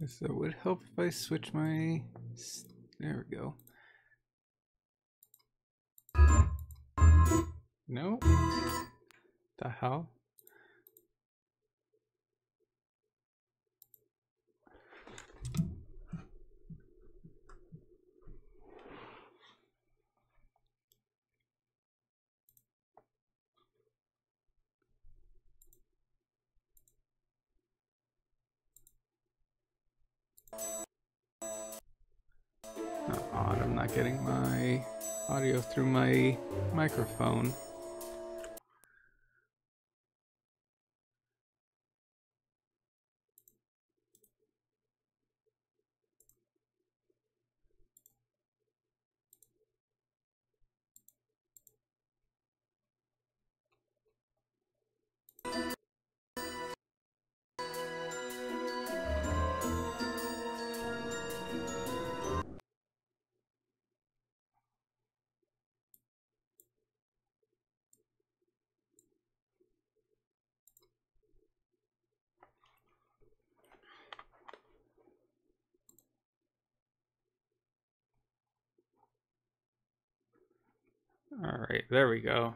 So it would help if I switch my... There we go. No? The hell? Oh, odd, I'm not getting my audio through my microphone. Alright, there we go.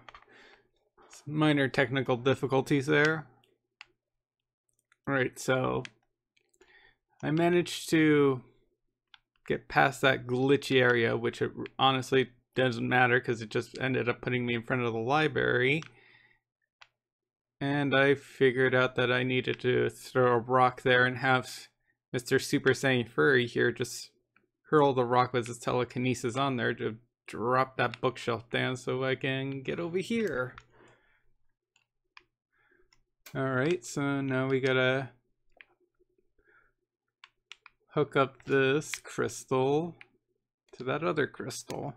Some minor technical difficulties there. Alright, so I managed to get past that glitchy area, which it honestly doesn't matter because it just ended up putting me in front of the library. And I figured out that I needed to throw a rock there and have Mr. Super Saiyan Furry here just hurl the rock with his telekinesis on there to drop that bookshelf down so I can get over here. Alright, so now we gotta hook up this crystal to that other crystal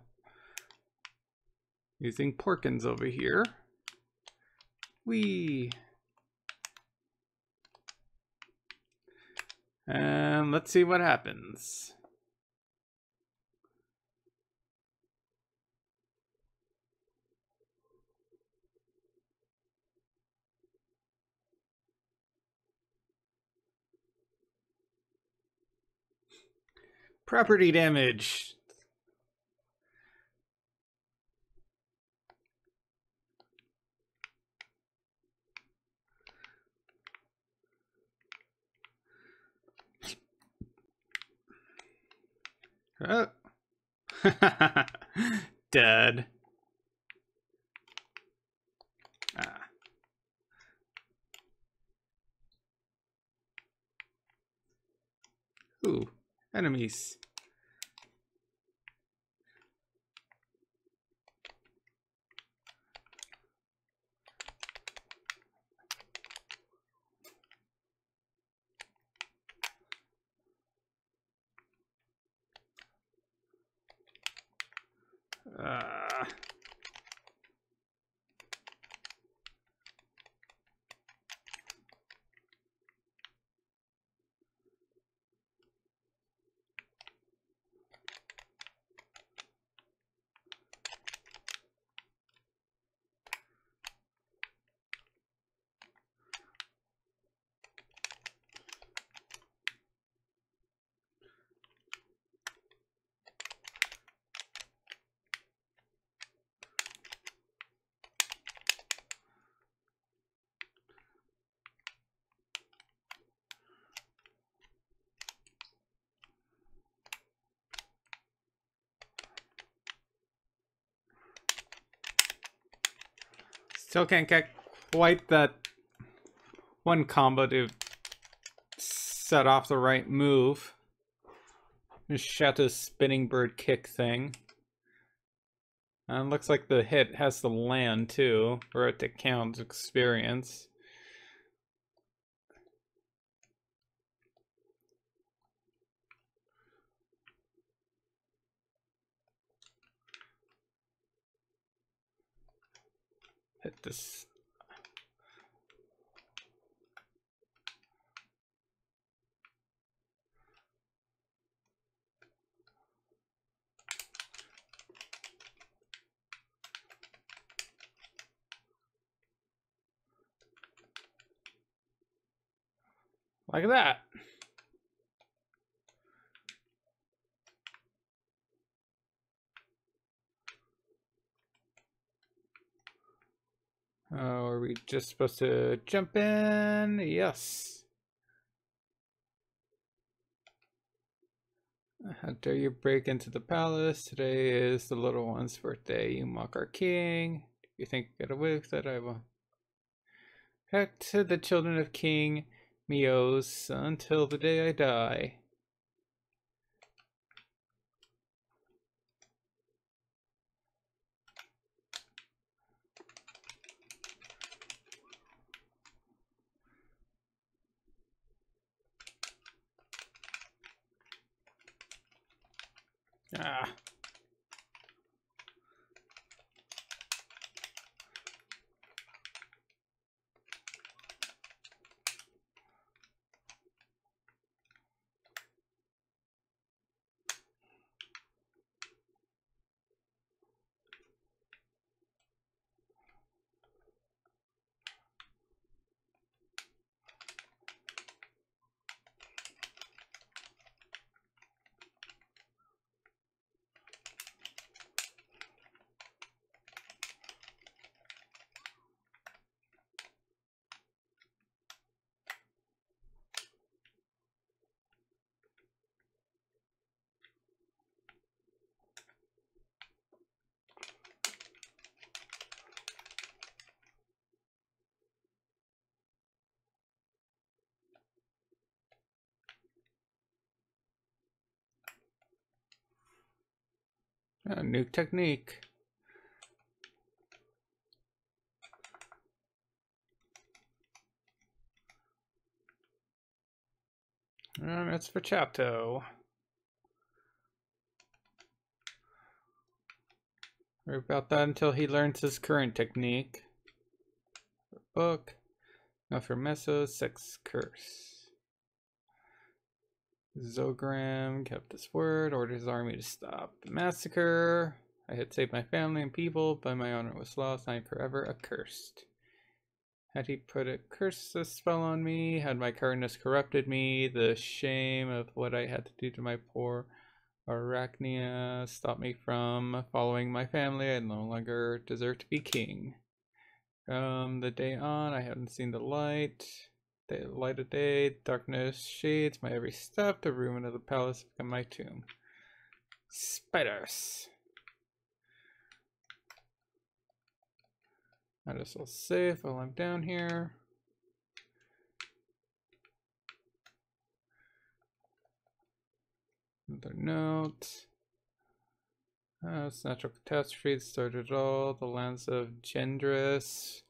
using Porkins over here. Whee! And let's see what happens. Property damage. Oh. Dead. Ah. Ooh, enemies. Still can't get quite that one combo to set off the right move. Shata's spinning bird kick thing. And looks like the hit has to land too, for it to count experience. Hit this. Like that. Oh, are we just supposed to jump in? Yes. How dare you break into the palace? Today is the little one's birthday. You mock our king. If you think you get away with it, I will. Back to the children of King Mios until the day I die. Ah. A new technique. And it's for Chato. Worry about that until he learns his current technique. Book. Now for Meso, Sex Curse. Zogram kept his word, ordered his army to stop the massacre. I had saved my family and people, but my honor was lost. I am forever accursed. Had he put a curse a spell on me? Had my kindness corrupted me? The shame of what I had to do to my poor Arachna stopped me from following my family. I no longer deserve to be king. From the day on, I hadn't seen the light. The light of day, darkness shades my every step. The ruin of the palace became my tomb. Spiders. Might as well save while I'm down here. Another note. It's natural catastrophe that started it all. The lands of Gendris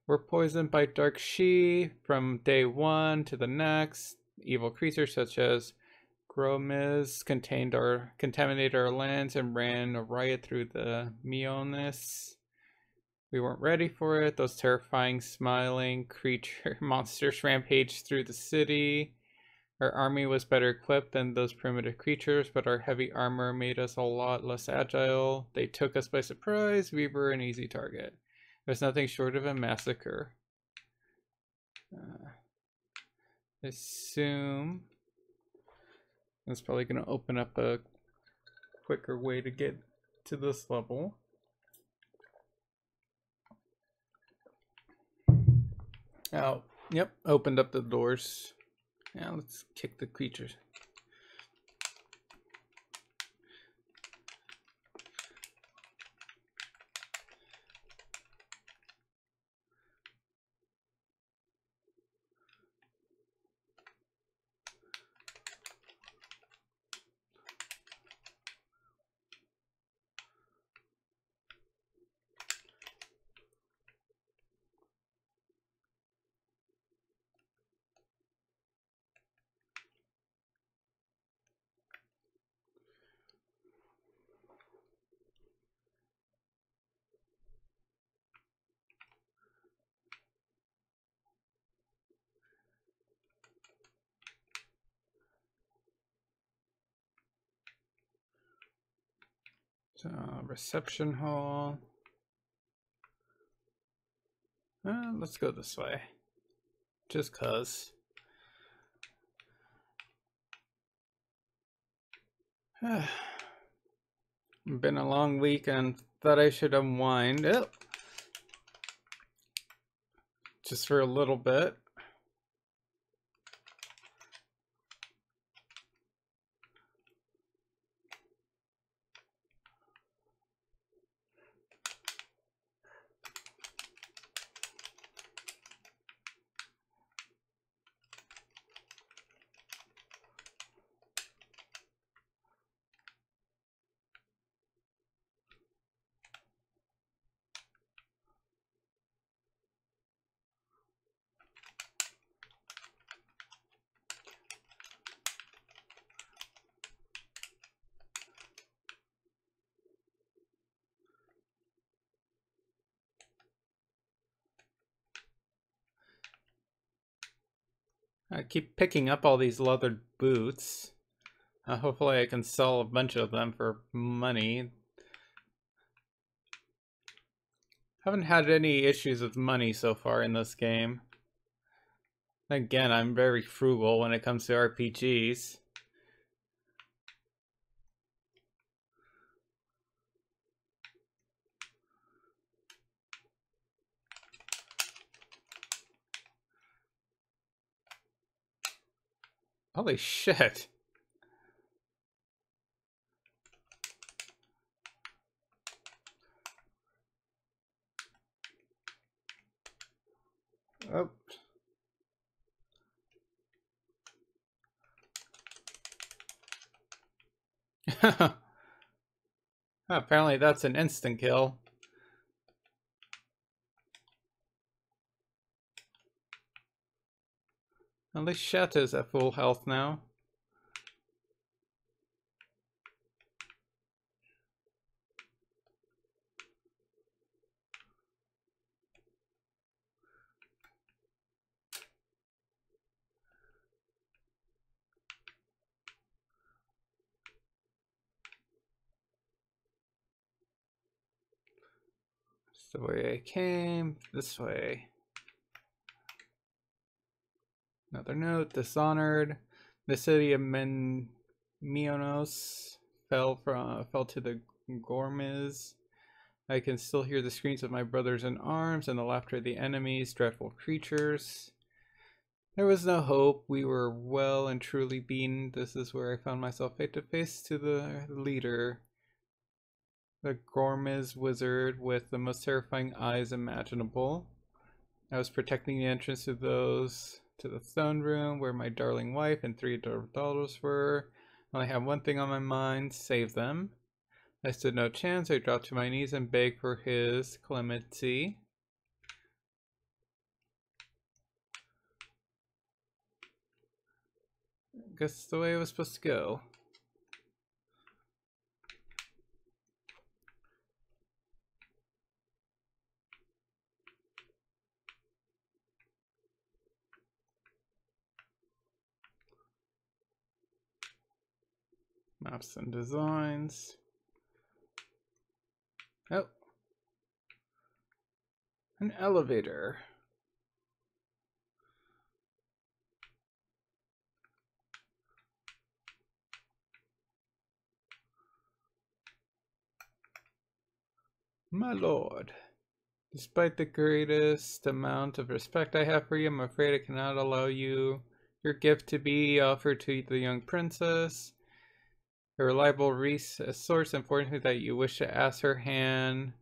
were poisoned by dark Shi from day one to the next. Evil creatures such as Gromiz contaminated our lands and ran a riot through the Mionis. We weren't ready for it. Those terrifying smiling creature monsters rampaged through the city. Our army was better equipped than those primitive creatures, but our heavy armor made us a lot less agile. They took us by surprise. We were an easy target. It was nothing short of a massacre. Assume that's probably going to open up a quicker way to get to this level. Oh, yep, opened up the doors. Now let's kick the creatures. So, reception hall. Let's go this way. Just cause. Been a long week and thought I should unwind. Oh, just for a little bit. I keep picking up all these leather boots. Hopefully I can sell a bunch of them for money. Haven't had any issues with money so far in this game. Again, I'm very frugal when it comes to RPGs. Holy shit. Oh. Apparently that's an instant kill. At least Shet is at full health now. It's the way I came, this way. Another note, dishonored. The city of Mionos fell to the Gormiz. I can still hear the screams of my brothers in arms and the laughter of the enemies, dreadful creatures. There was no hope. We were well and truly beaten. This is where I found myself face to face to the leader, the Gormiz wizard with the most terrifying eyes imaginable. I was protecting the entrance to the throne room where my darling wife and 3 daughters were. I only had one thing on my mind: save them. I stood no chance. I dropped to my knees and begged for his clemency. Guess the way it was supposed to go. Maps and designs. Oh. An elevator. My lord, despite the greatest amount of respect I have for you, I'm afraid I cannot allow your gift to be offered to the young princess. A reliable source informs me that you wish to ask her hand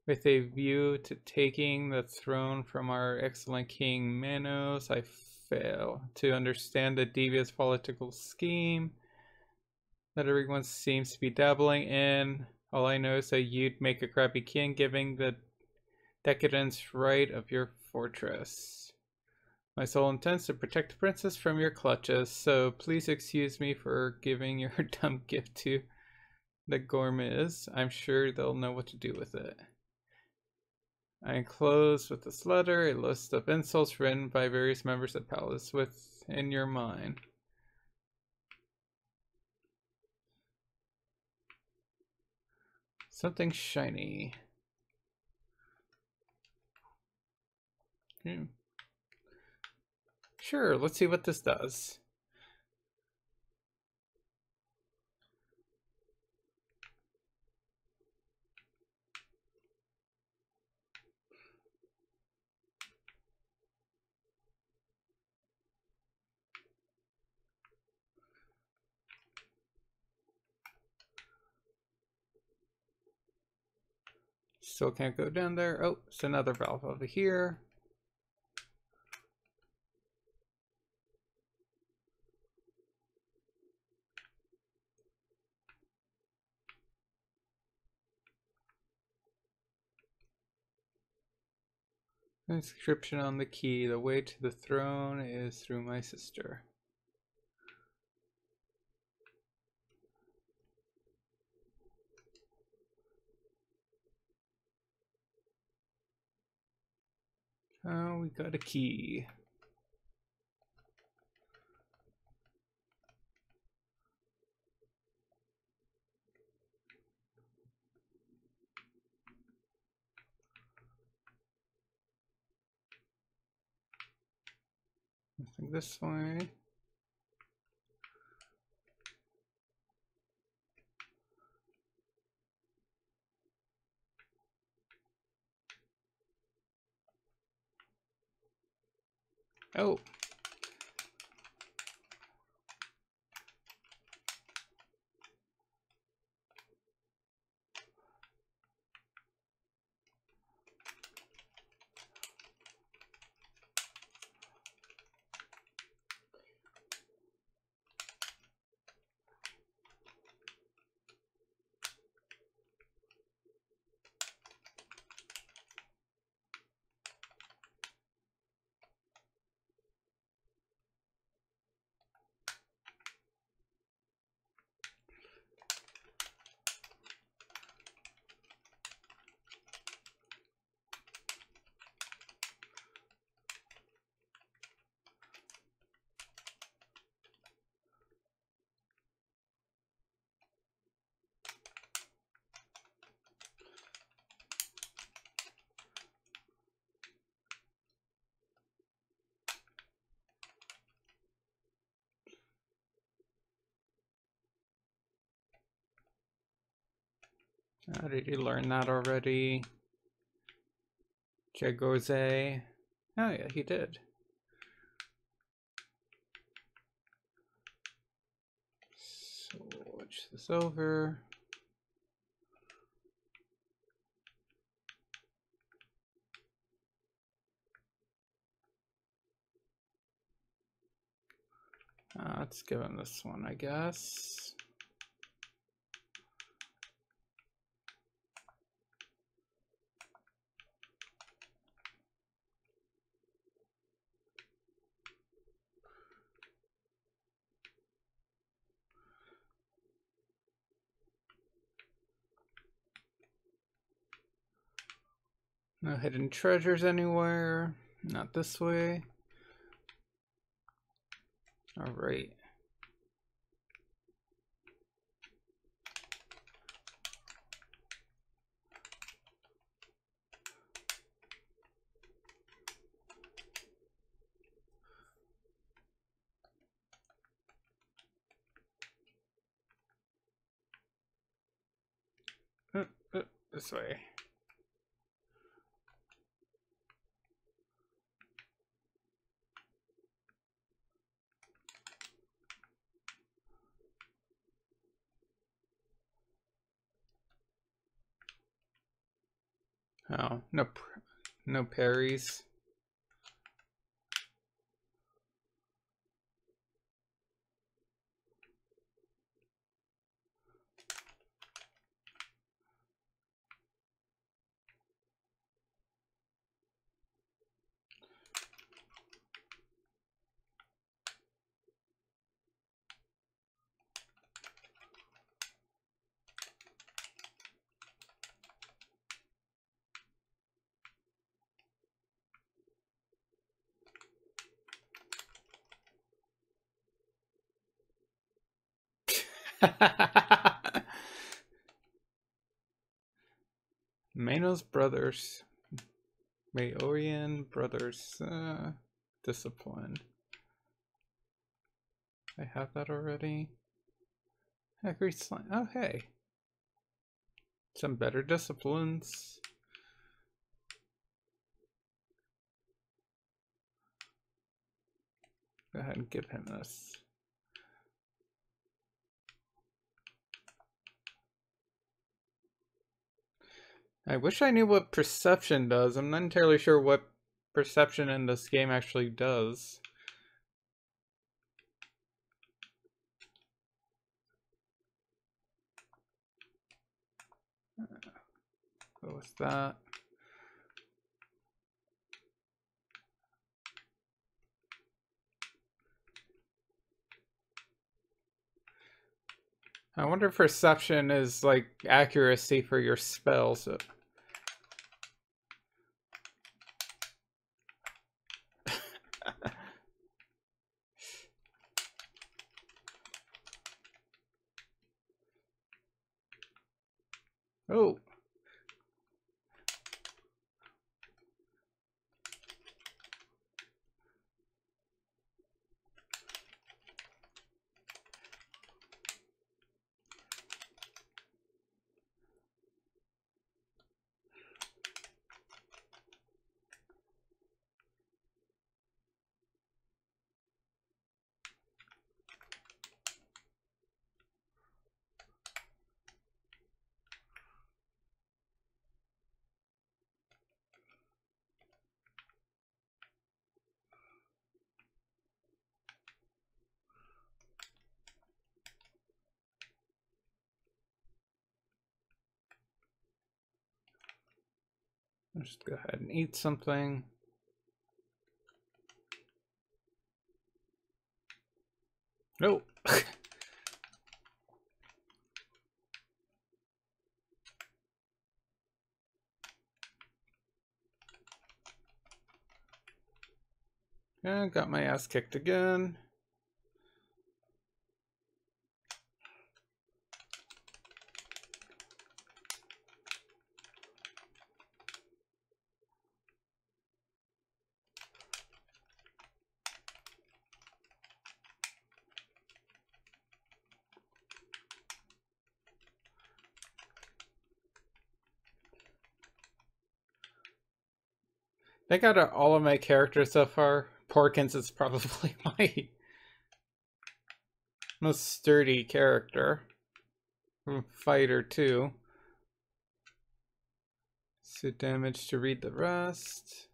with a view to taking the throne from our excellent King Manos. I fail to understand the devious political scheme that everyone seems to be dabbling in. All I know is that you'd make a crappy king, giving the decadence right of your fortress. My soul intends to protect the princess from your clutches, so please excuse me for giving your dumb gift to the Gormiz. I'm sure they'll know what to do with it. I enclose with this letter a list of insults written by various members of the palace within your mind. Something shiny. Sure, let's see what this does. Still can't go down there. Oh, it's another valve over here. Inscription on the key. The way to the throne is through my sister. Oh, we got a key. I think this way. Oh. How did you learn that already? Jagose. Oh yeah, he did. Switch this over. Let's give him this one, I guess. No hidden treasures anywhere. Not this way. All right. This way. Oh, no parries. Manos brothers. Maorian brothers. Discipline. I have that already. Great slime. Oh, hey. Some better disciplines. Go ahead and give him this. I wish I knew what perception does. I'm not entirely sure what perception in this game actually does. What was that? I wonder if perception is like accuracy for your spells. Oh. I'll just go ahead and eat something. No. Yeah, got my ass kicked again. I got all of my characters so far. Porkins is probably my most sturdy character. Fighter too. Suit damage to read the rest.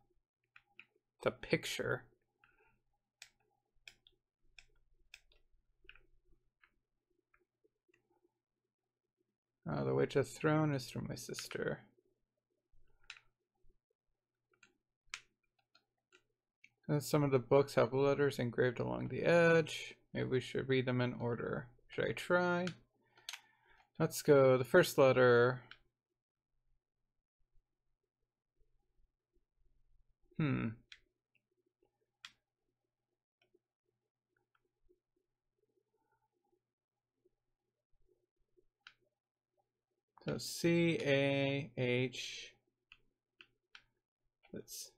The picture. The Witch of Throne is from my sister. And some of the books have letters engraved along the edge. Maybe we should read them in order. Should I try? Let's go. The first letter. So C-A-H. Let's.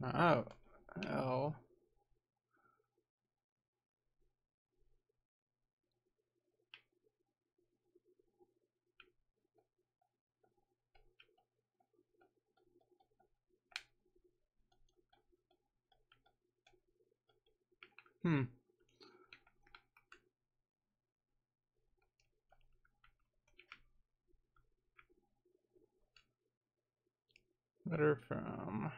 Oh. L. Letter from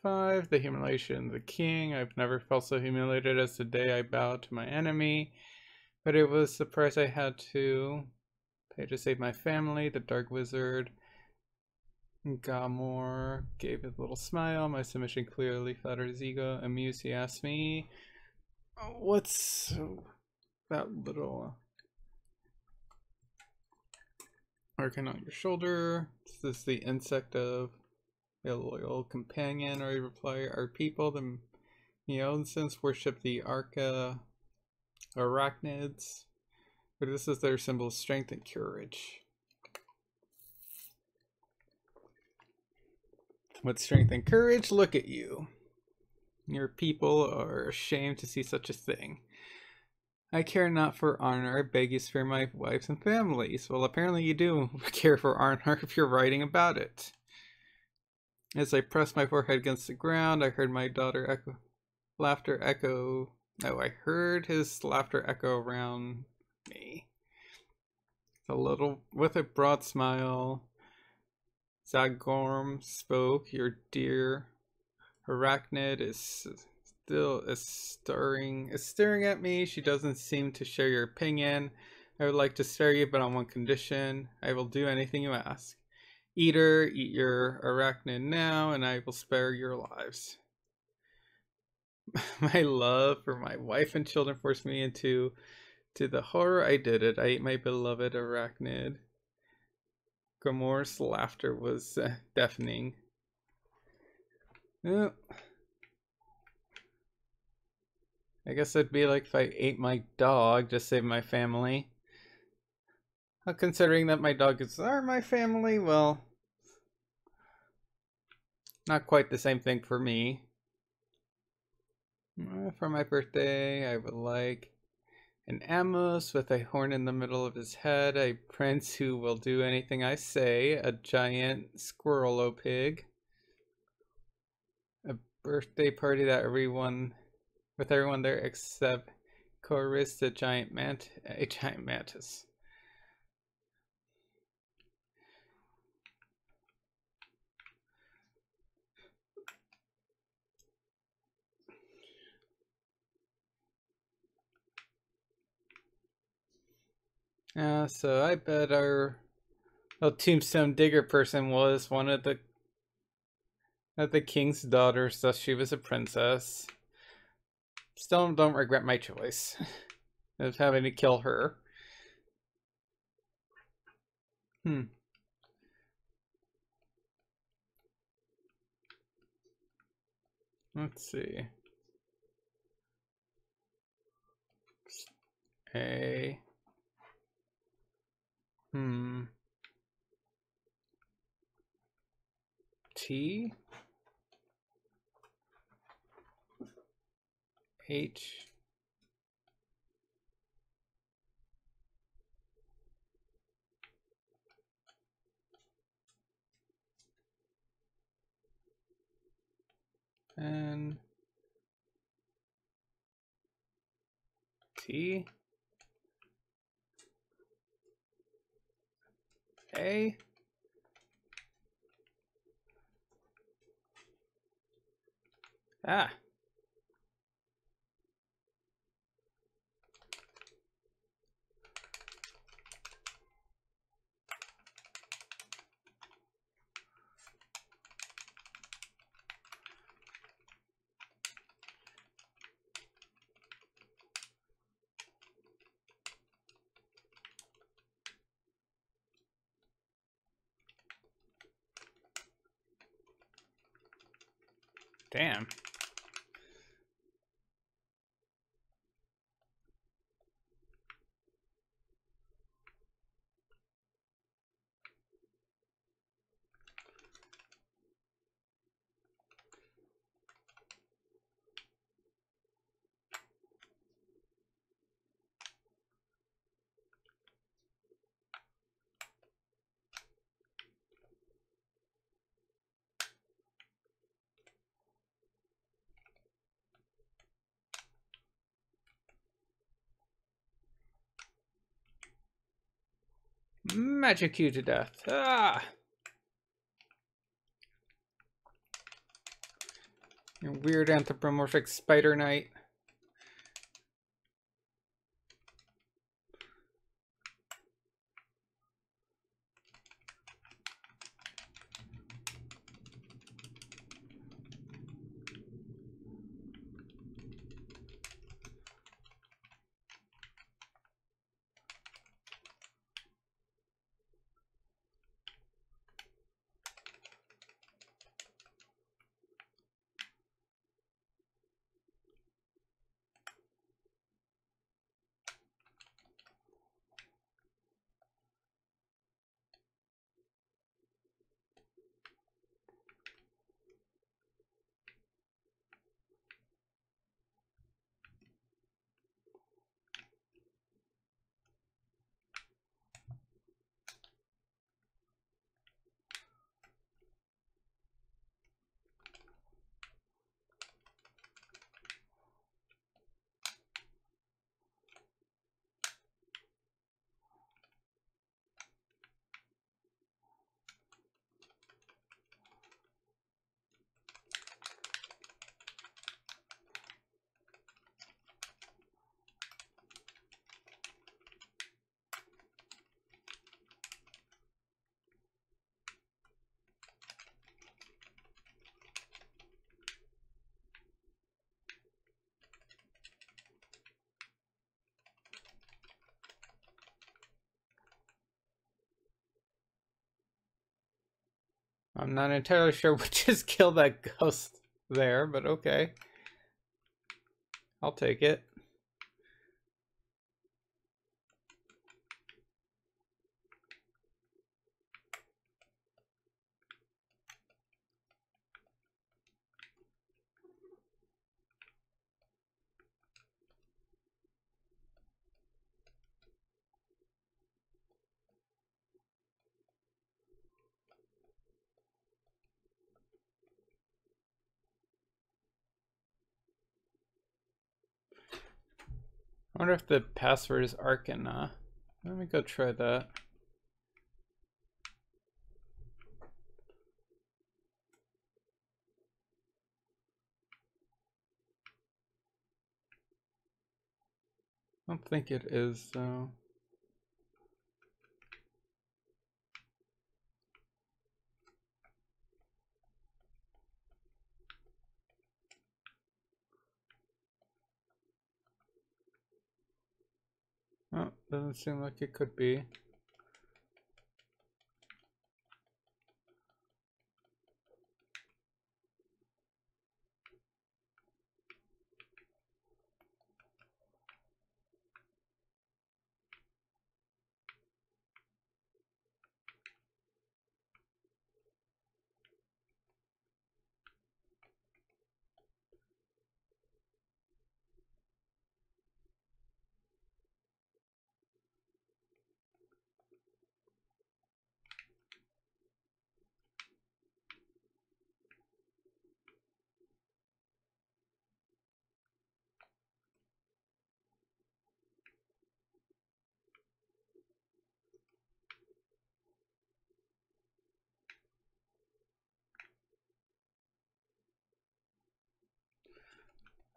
5. The humiliation of the king. I've never felt so humiliated as the day I bowed to my enemy. But it was the price I had to pay to save my family. The dark wizard Gamor gave a little smile. My submission clearly flattered his ego. Amused, he asked me, what's that little arcane on your shoulder? Is this the insect of a loyal companion? Or I reply, our people, the Meonsens, worship the Arachnids, but this is their symbol of strength and courage. With strength and courage, look at you. Your people are ashamed to see such a thing. I care not for honor, I beg you spare my wives and families. Well, apparently you do care for honor if you're writing about it. As I pressed my forehead against the ground, I heard my daughter echo. laughter echo. No, I heard his laughter echo around me. A little, with a broad smile, Zagorm spoke. Your dear Arachnid is staring at me. She doesn't seem to share your opinion. I would like to spare you, but on one condition. I will do anything you ask. Eater, eat your arachnid now, and I will spare your lives. My love for my wife and children forced me into the horror. I did it. I ate my beloved arachnid. Gomor's laughter was deafening. Oh. I guess it'd be like if I ate my dog to save my family. Considering that my dogs are my family, well, not quite the same thing for me. For my birthday, I would like an Amos with a horn in the middle of his head, a prince who will do anything I say, a giant squirrel pig, a birthday party that with everyone there except Chorus, a giant mantis. So I bet our little tombstone digger person was one of the king's daughters, thus she was a princess. Still don't regret my choice of having to kill her. Let's see. A. T. H. N. T. A. Ah. Damn. Magic you to death. Ah! You weird anthropomorphic spider knight. I'm not entirely sure what just killed that ghost there, but okay. I'll take it. I wonder if the password is Arachna. Let me go try that. I don't think it is, though. Oh, doesn't seem like it could be.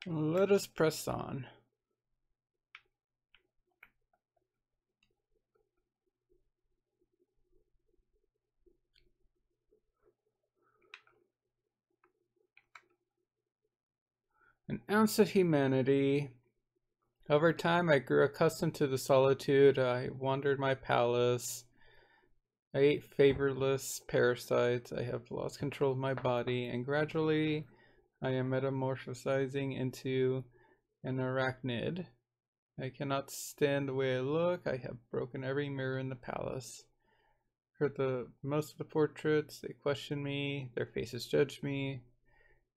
Let us press on. An ounce of humanity. Over time, I grew accustomed to the solitude. I wandered my palace. I ate favorless parasites. I have lost control of my body, and gradually, I am metamorphosizing into an arachnid. I cannot stand the way I look. I have broken every mirror in the palace. Heard the most of the portraits. They question me. Their faces judge me.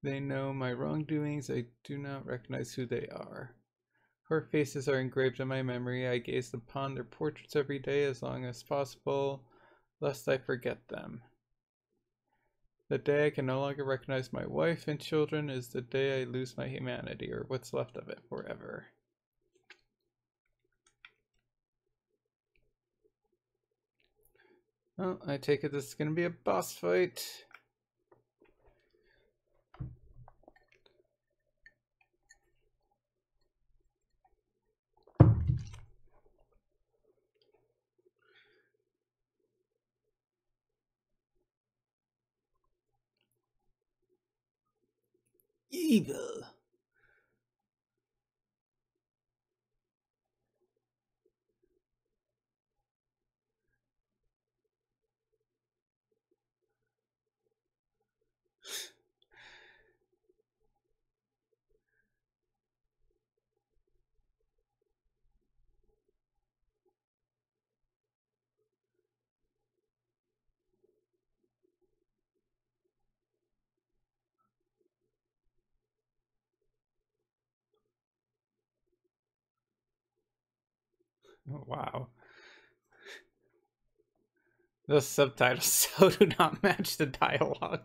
They know my wrongdoings. I do not recognize who they are. Her faces are engraved in my memory. I gaze upon their portraits every day as long as possible, lest I forget them. The day I can no longer recognize my wife and children is the day I lose my humanity, or what's left of it, forever. Well, I take it this is going to be a boss fight. Evil. Oh, wow. Those subtitles so do not match the dialogue.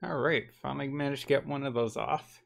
Alright, finally managed to get one of those off.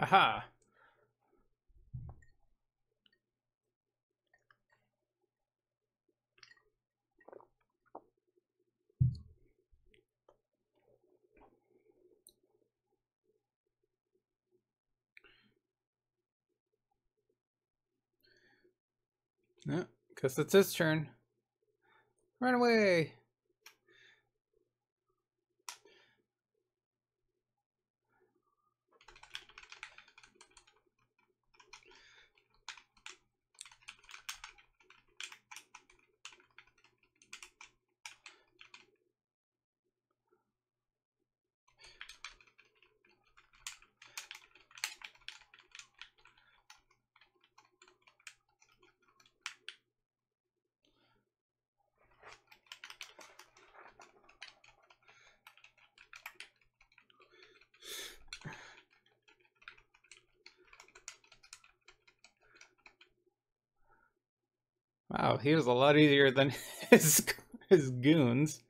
Haha. Yeah, guess it's his turn. Run away! Wow, he was a lot easier than his goons.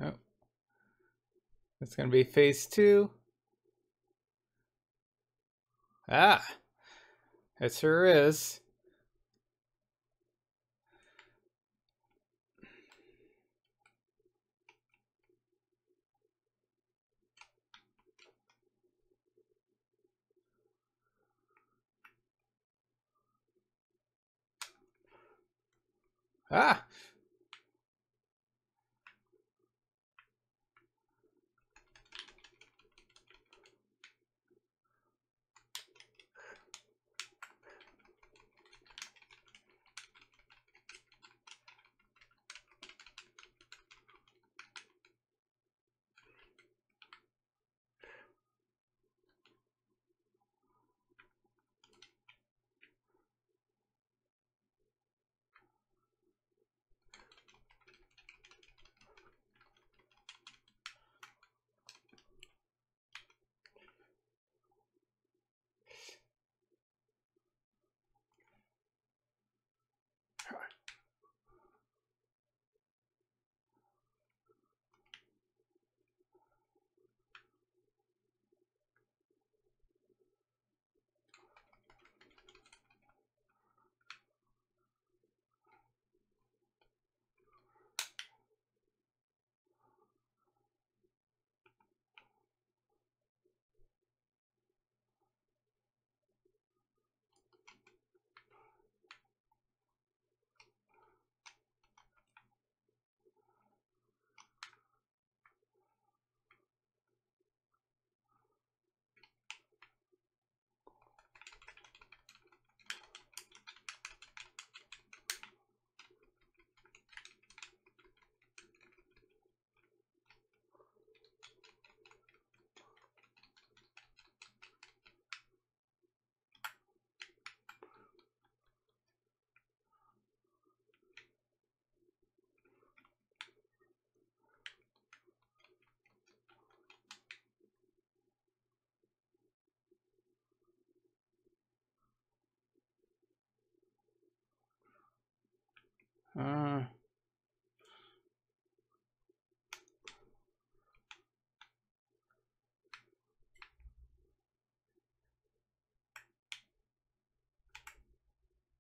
Oh, it's gonna be phase 2. Ah, it sure is. Ah!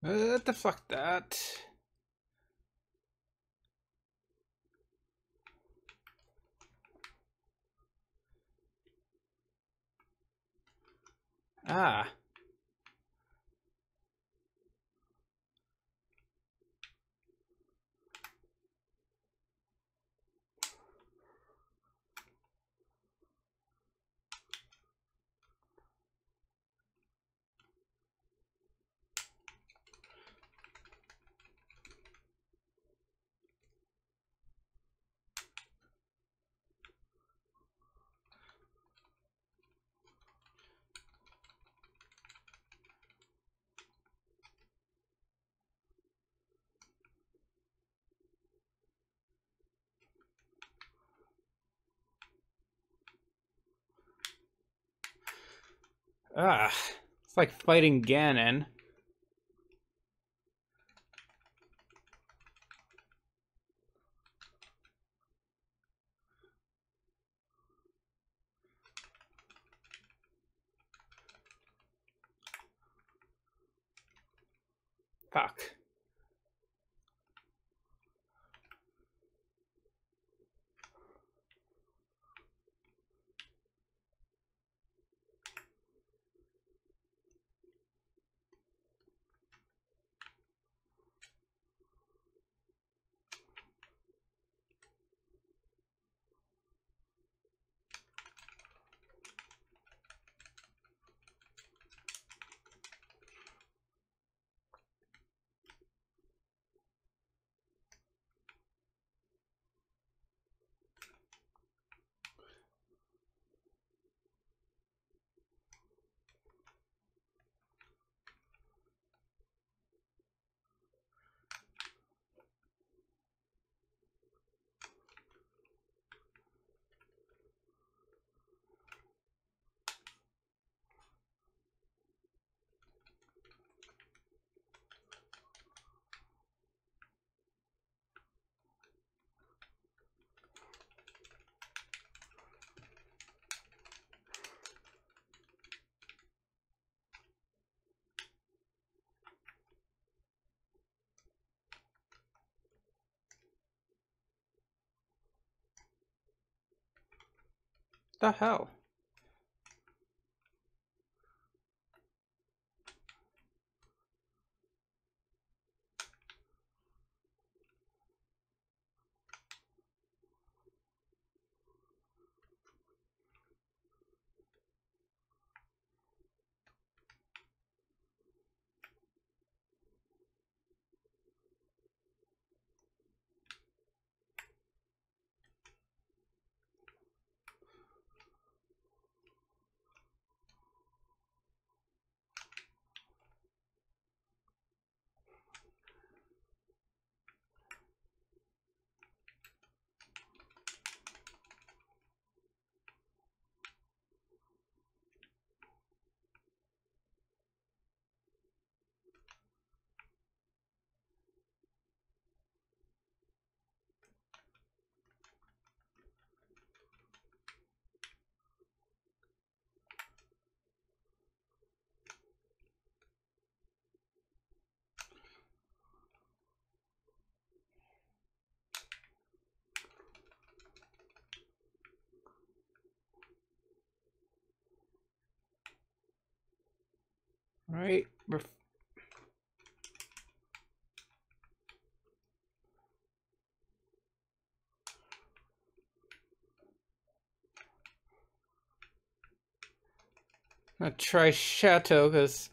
Uh, deflect that. Ah. Ah. It's like fighting Ganon. Fuck. The hell? Right. We're gonna try Chateau because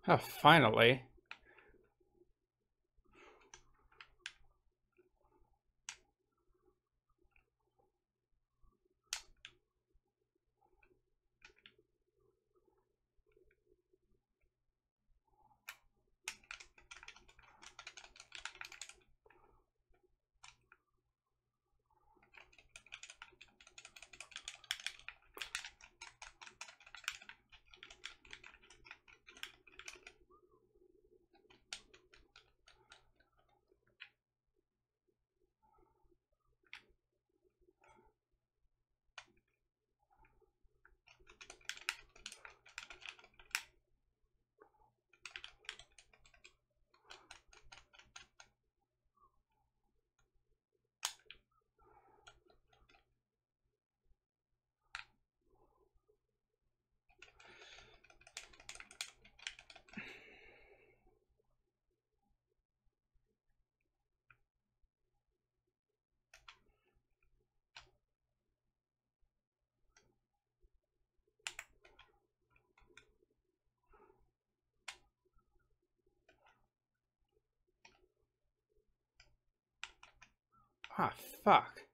Oh, finally. Ah, fuck.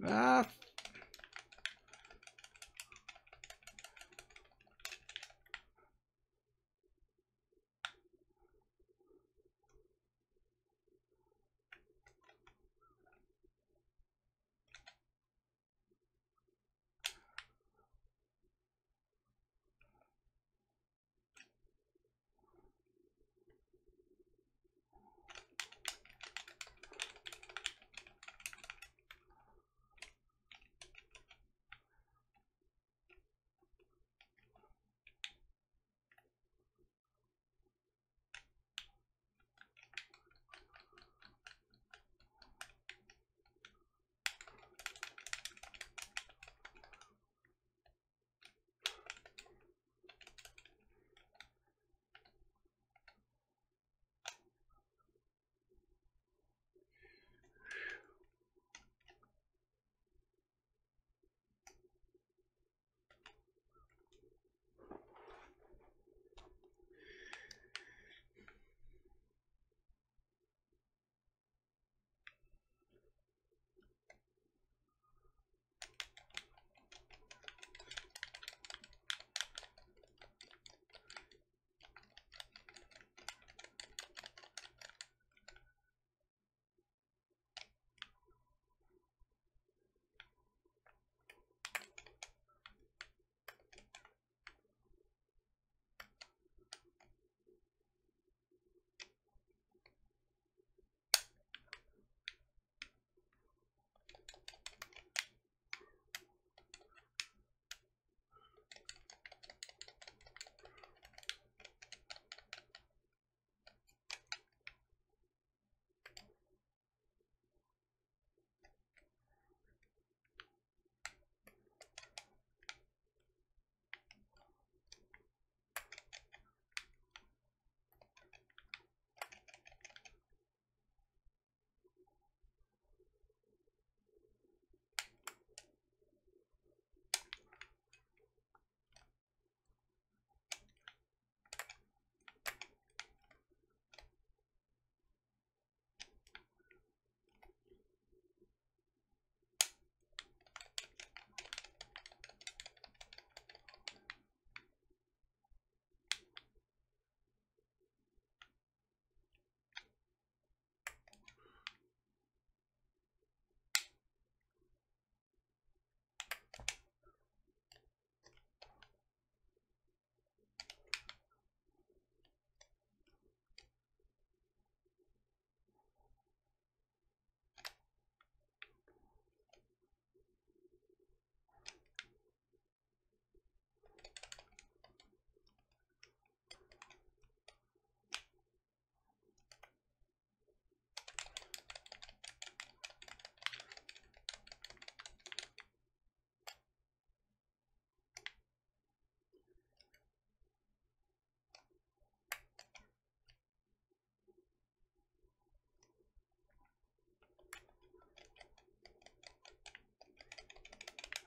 Ah,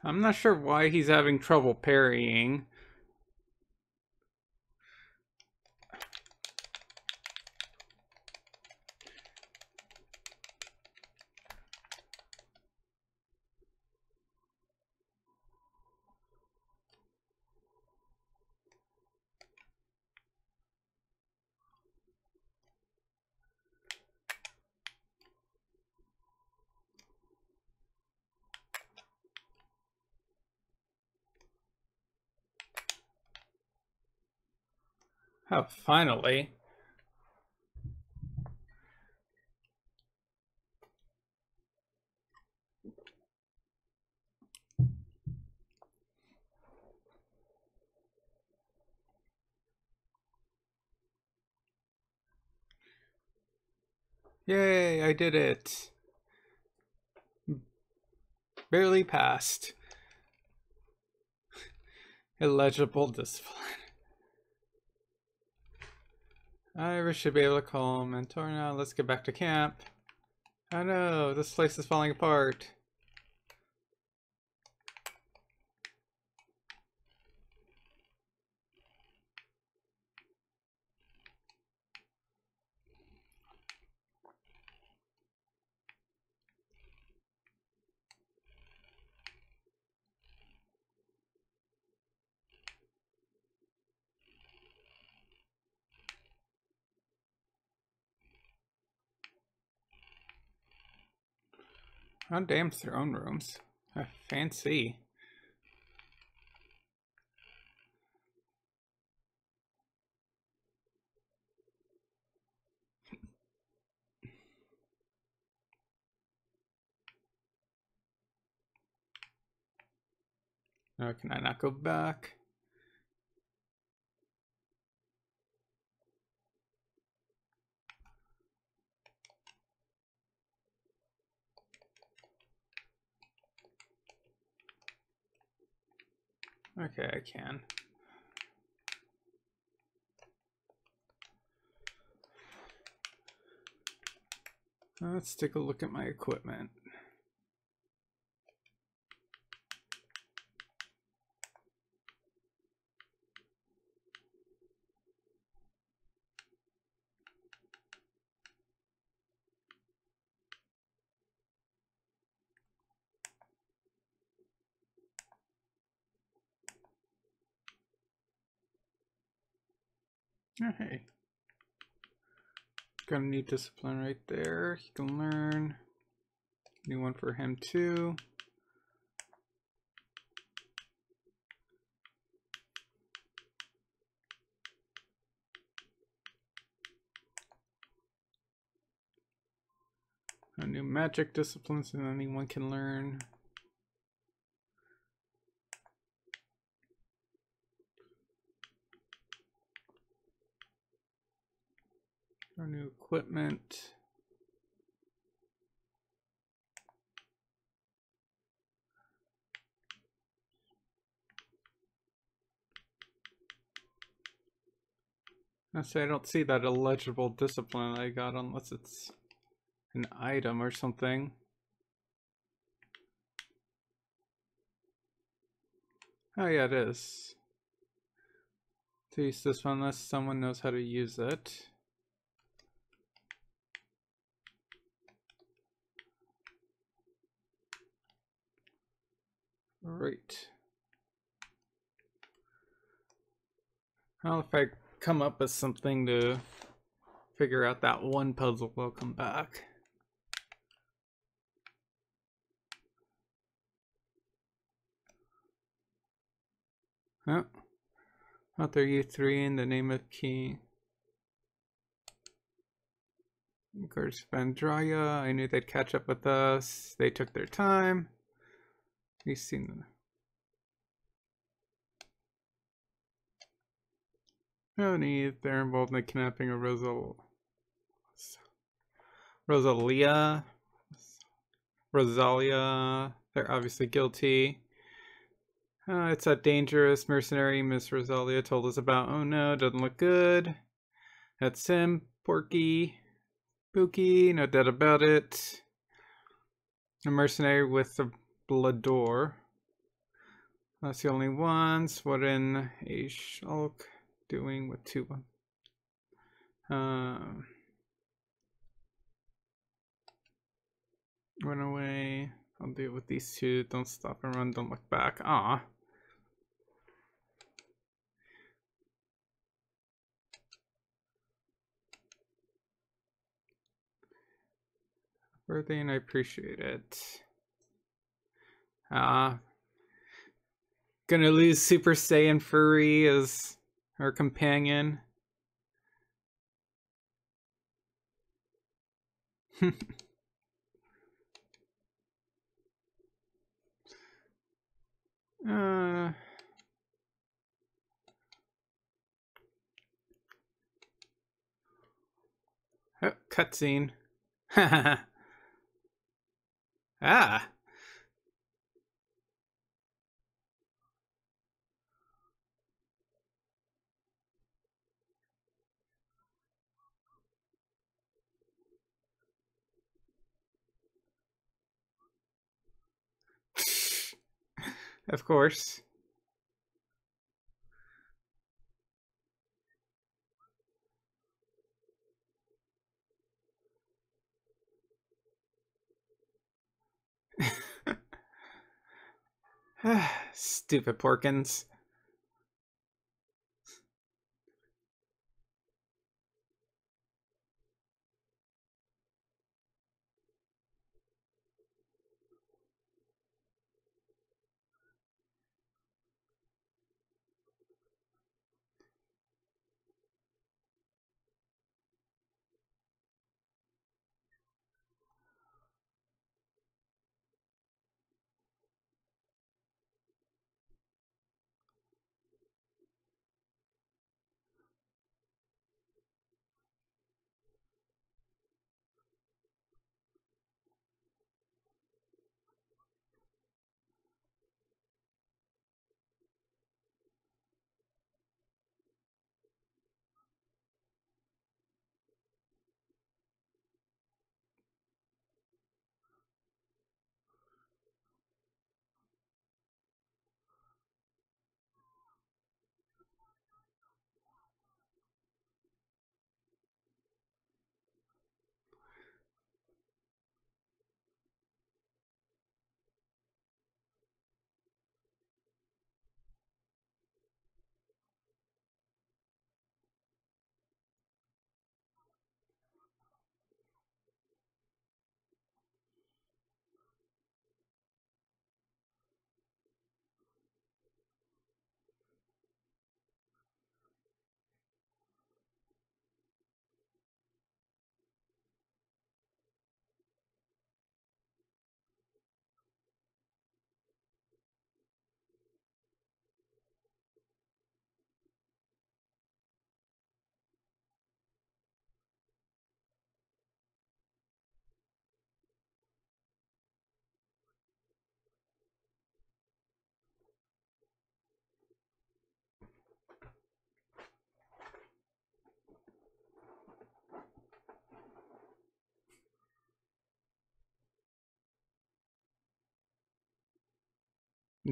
I'm not sure why he's having trouble parrying. Oh, finally. Yay, I did it. Barely passed. Illegible discipline. I should be able to call Mentor now. Let's get back to camp. Oh no, this place is falling apart. Oh damn, throne rooms. Fancy. Oh, can I not go back? Okay, I can. Let's take a look at my equipment. Oh, hey. Got a new discipline right there. He can learn. New one for him too. A new magic disciplines and anyone can learn. Our new equipment. I say I don't see that illegible discipline I got unless it's an item or something. Oh yeah, it is. To use this one unless someone knows how to use it. Right. Well, if I come up with something to figure out that one puzzle, we'll come back. Oh, out there, you three in the name of King. Of course, Vendraya. I knew they'd catch up with us. They took their time. We've seen them. No need. They're involved in the kidnapping of Rosalia. They're obviously guilty. It's that dangerous mercenary Miss Rosalia told us about. Oh no, doesn't look good. That's him, Porky. Spooky, no doubt about it. A mercenary with a Blador. That's the only ones. What in a shulk doing with 2? Run away. I'll deal with these 2. Don't stop and run. Don't look back. Ah. Birthday, and I appreciate it. Gonna lose Super Saiyan Furry as our companion. uh, oh, cutscene. Ah. Of course. Stupid Porkins.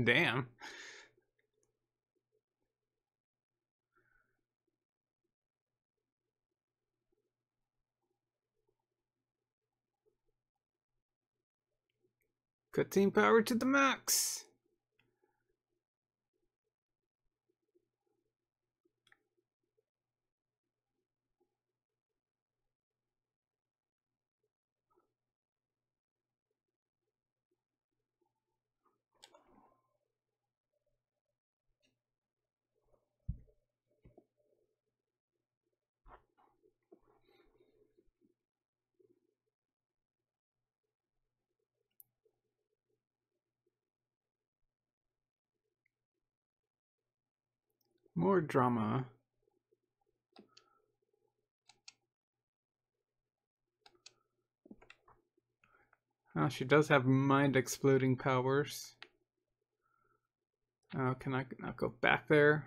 Damn. Cutscene power to the max. More drama. Oh, she does have mind exploding powers. Oh, can I not go back there?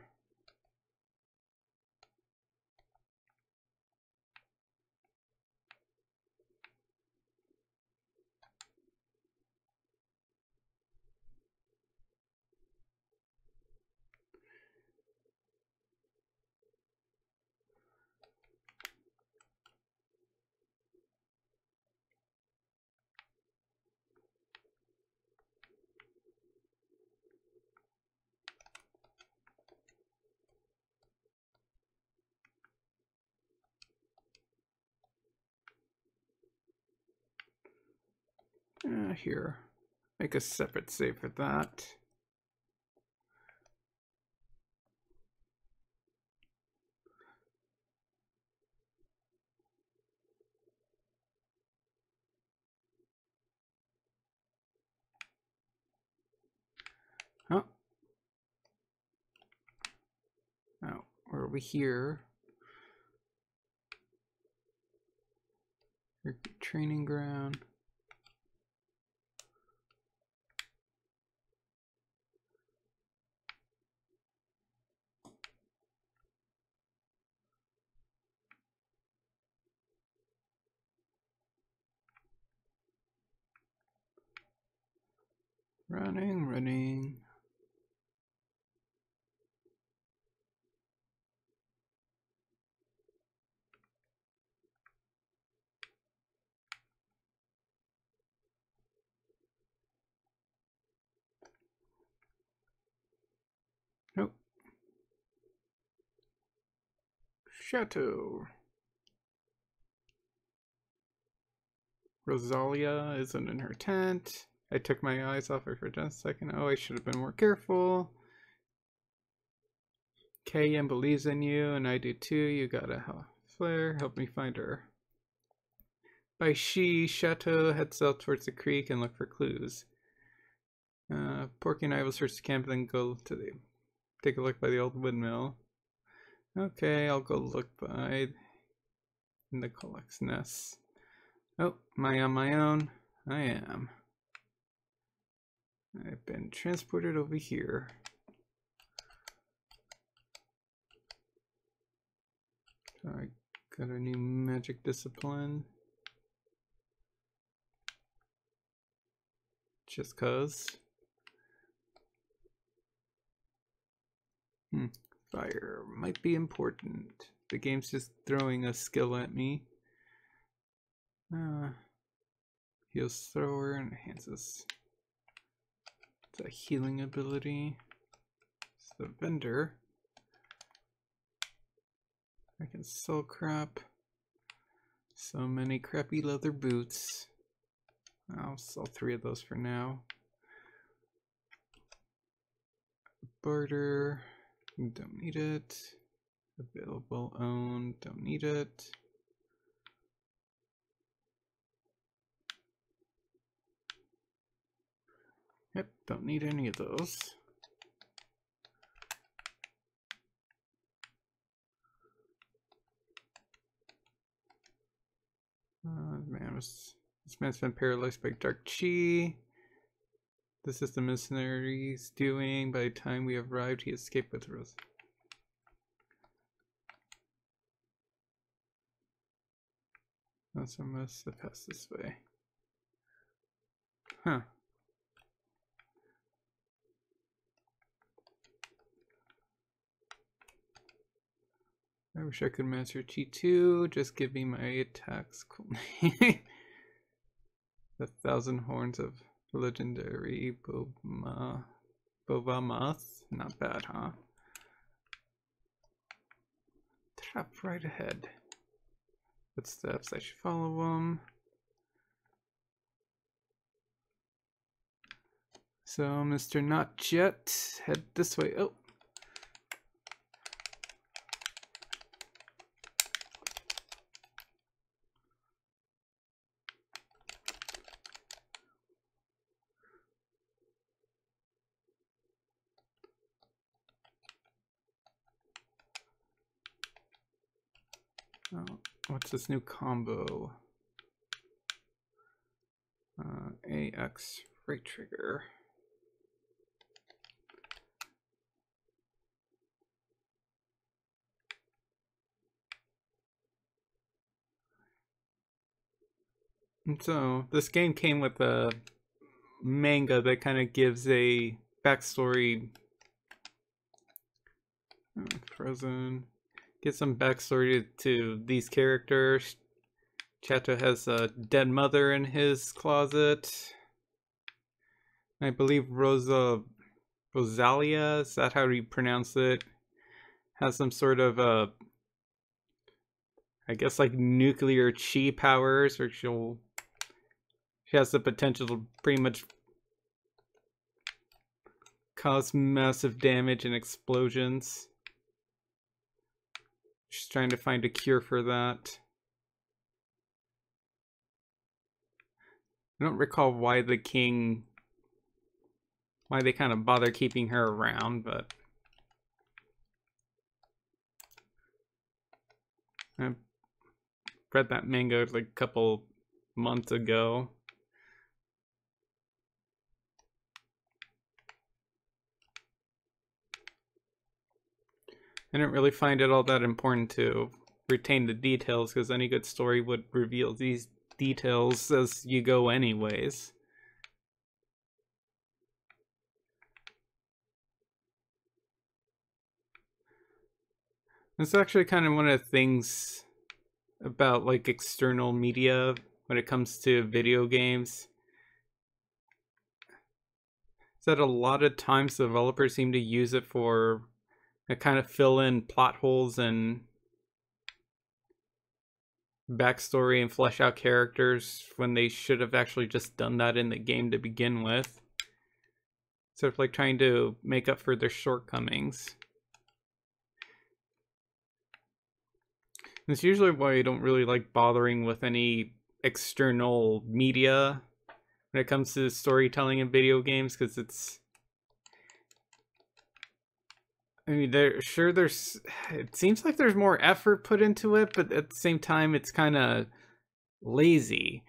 Here, make a separate save for that. Oh. Oh, we're over here. Training ground. Running. Nope. Chateau. Rosalia isn't in her tent. I took my eyes off her for just a second. Oh, I should have been more careful. Kayan believes in you, and I do too. You gotta help Flare. Help me find her. By Chateau heads out towards the creek and look for clues. Porky and I will search the camp and then go to take a look by the old windmill. Okay, I'll go look by in the Collex nest. Oh, am I on my own? I am. I've been transported over here. I got a new magic discipline. Just cause. Fire might be important. The game's just throwing a skill at me. Heals thrower and enhances. It's a healing ability. It's the vendor. I can sell crap. So many crappy leather boots. I'll sell 3 of those for now. Barter. Don't need it. Available own. Don't need it. Yep, don't need any of those. This man's been paralyzed by dark chi. This is the mercenary's doing. By the time we arrived, he escaped with Rose. That's a must have passed this way. Huh. I wish I could master chi too. Just give me my attacks. Cool. The 1,000 horns of legendary Bovamoth. Not bad, huh? Trap right ahead. Footsteps, I should follow them. So, Mr. Not Yet, head this way. Oh. Oh, what's this new combo? AX right trigger. And so this game came with a manga that kind of gives a backstory. Frozen. Get some backstory to these characters. Chato has a dead mother in his closet. I believe Rosalia, is that how you pronounce it? Has some sort of I guess like nuclear chi powers, or She has the potential to pretty much cause massive damage and explosions. She's trying to find a cure for that. I don't recall why they kind of bother keeping her around, but I read that manga like a couple months ago. I didn't really find it all that important to retain the details, because any good story would reveal these details as you go anyways. It's actually kind of one of the things about like external media when it comes to video games, is that a lot of times developers seem to use it for kind of fill in plot holes and backstory and flesh out characters when they should have actually just done that in the game to begin with. Sort of like trying to make up for their shortcomings. It's usually why I don't really like bothering with any external media when it comes to storytelling in video games, because it's, I mean, it seems like there's more effort put into it, but at the same time, it's kind of lazy.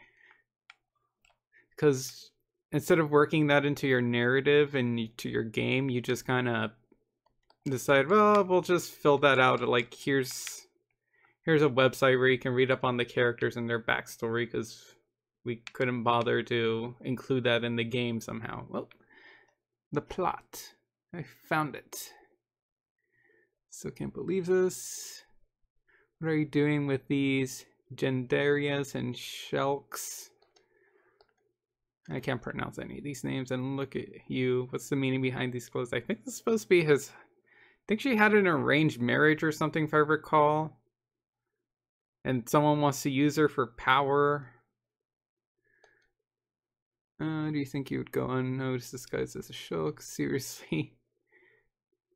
Because instead of working that into your narrative and to your game, you just kind of decide, well, we'll just fill that out. Like, here's a website where you can read up on the characters and their backstory, because we couldn't bother to include that in the game somehow. Well, the plot. I found it. Still can't believe this. What are you doing with these Gendarias and Shelks? I can't pronounce any of these names. And look at you. What's the meaning behind these clothes? I think this is supposed to be his... I think she had an arranged marriage or something, if I recall. And someone wants to use her for power. Do you think you would go unnoticed disguised as a Shulk? Seriously?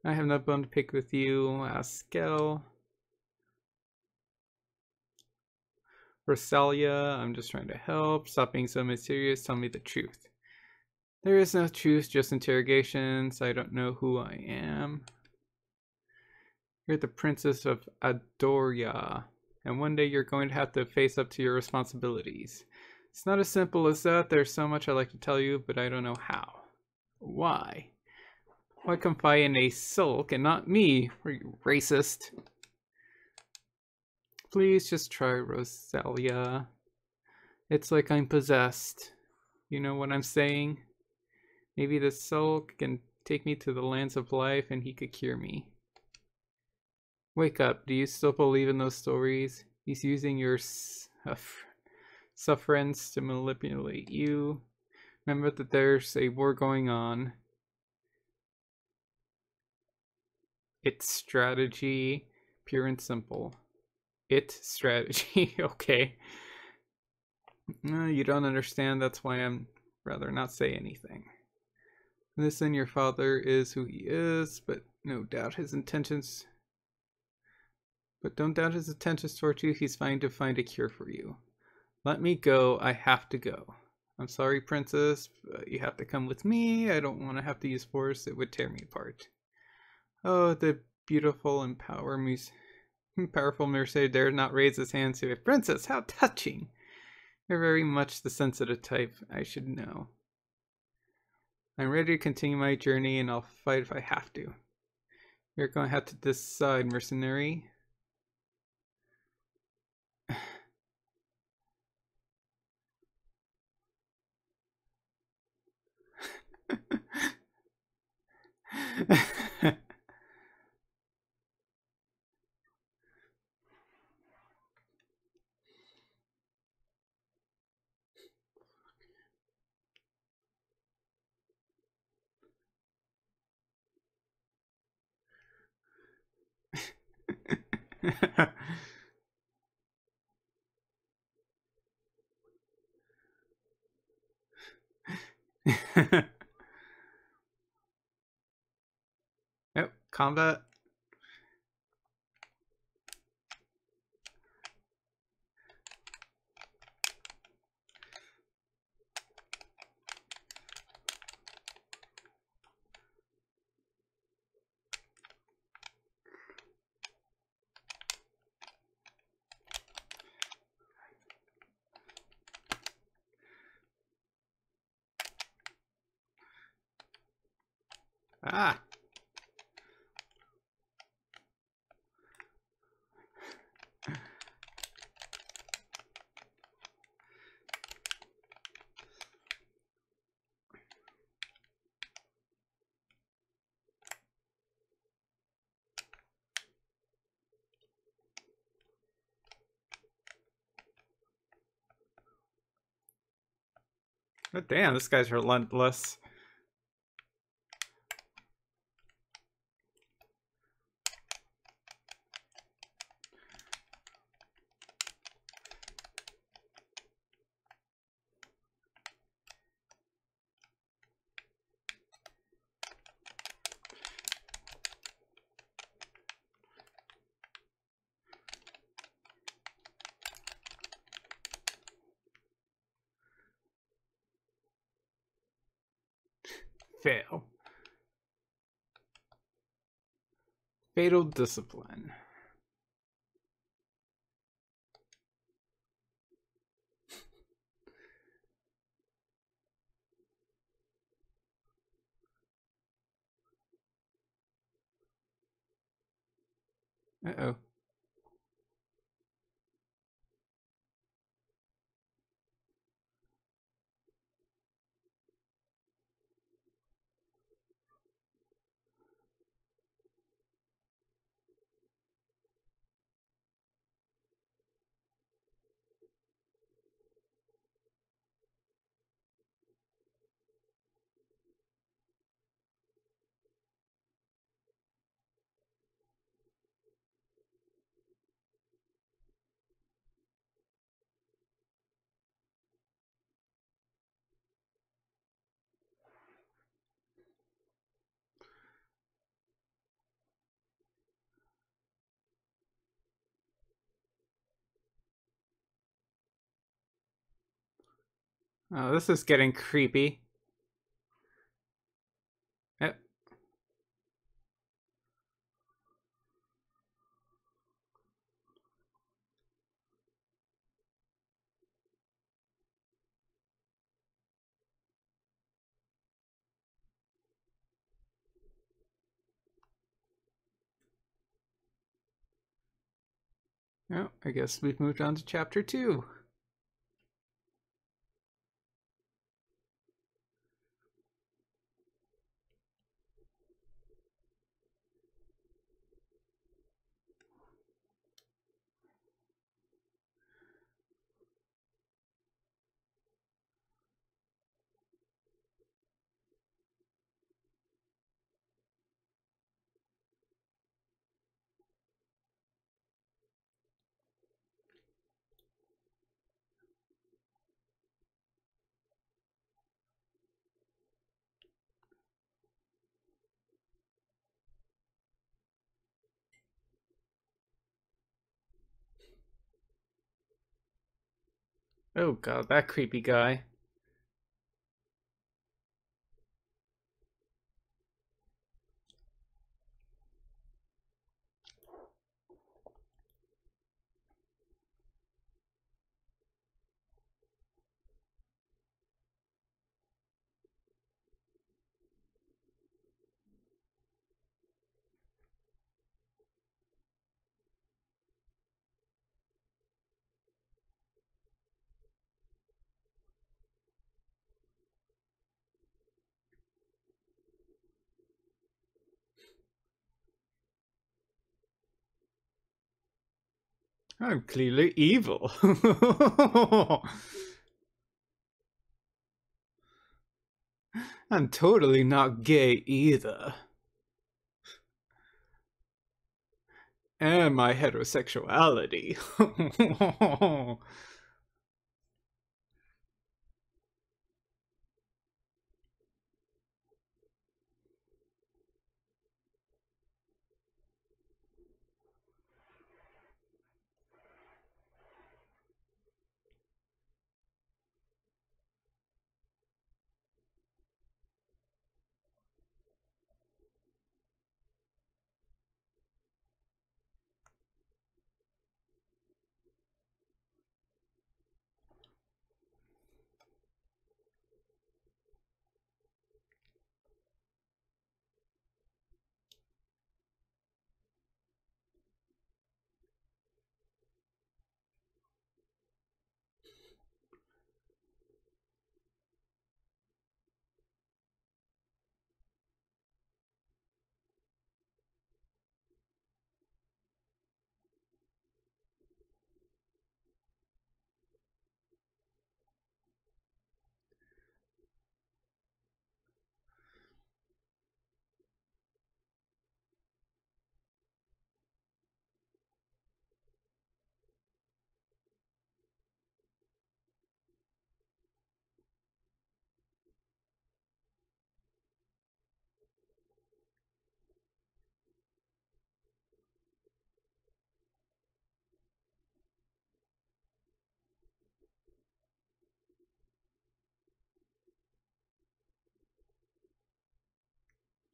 I have no bone to pick with you, Askel. Rosalia, I'm just trying to help. Stop being so mysterious, tell me the truth. There is no truth, just interrogations. I don't know who I am. You're the Princess of Adoria, and one day you're going to have to face up to your responsibilities. It's not as simple as that. There's so much I'd like to tell you, but I don't know how. Why? Why confide in a Sulk and not me? Are you racist? Please just try, Rosalia. It's like I'm possessed. You know what I'm saying? Maybe the Sulk can take me to the lands of life and he could cure me. Wake up. Do you still believe in those stories? He's using your sufferance to manipulate you. Remember that there's a war going on. It's strategy, pure and simple. It's strategy, okay. No, you don't understand, that's why I'm rather not say anything. Listen, your father is who he is, but no doubt his intentions... But don't doubt his intentions toward you, he's trying to find a cure for you. Let me go, I have to go. I'm sorry, princess, but you have to come with me. I don't want to have to use force, it would tear me apart. Oh, the beautiful and powerful Mercer dared not raise his hands to it. Princess, how touching! You're very much the sensitive type, I should know. I'm ready to continue my journey and I'll fight if I have to. You're going to have to decide, mercenary. Yep, combat. Ah. But damn, this guy's relentless. Fail. Fatal discipline. Uh-oh. Oh, this is getting creepy. Yep. Oh, I guess we've moved on to chapter 2. Oh god, that creepy guy. I'm clearly evil. I'm totally not gay either. And my heterosexuality.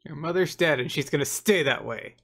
Your mother's dead and she's gonna stay that way.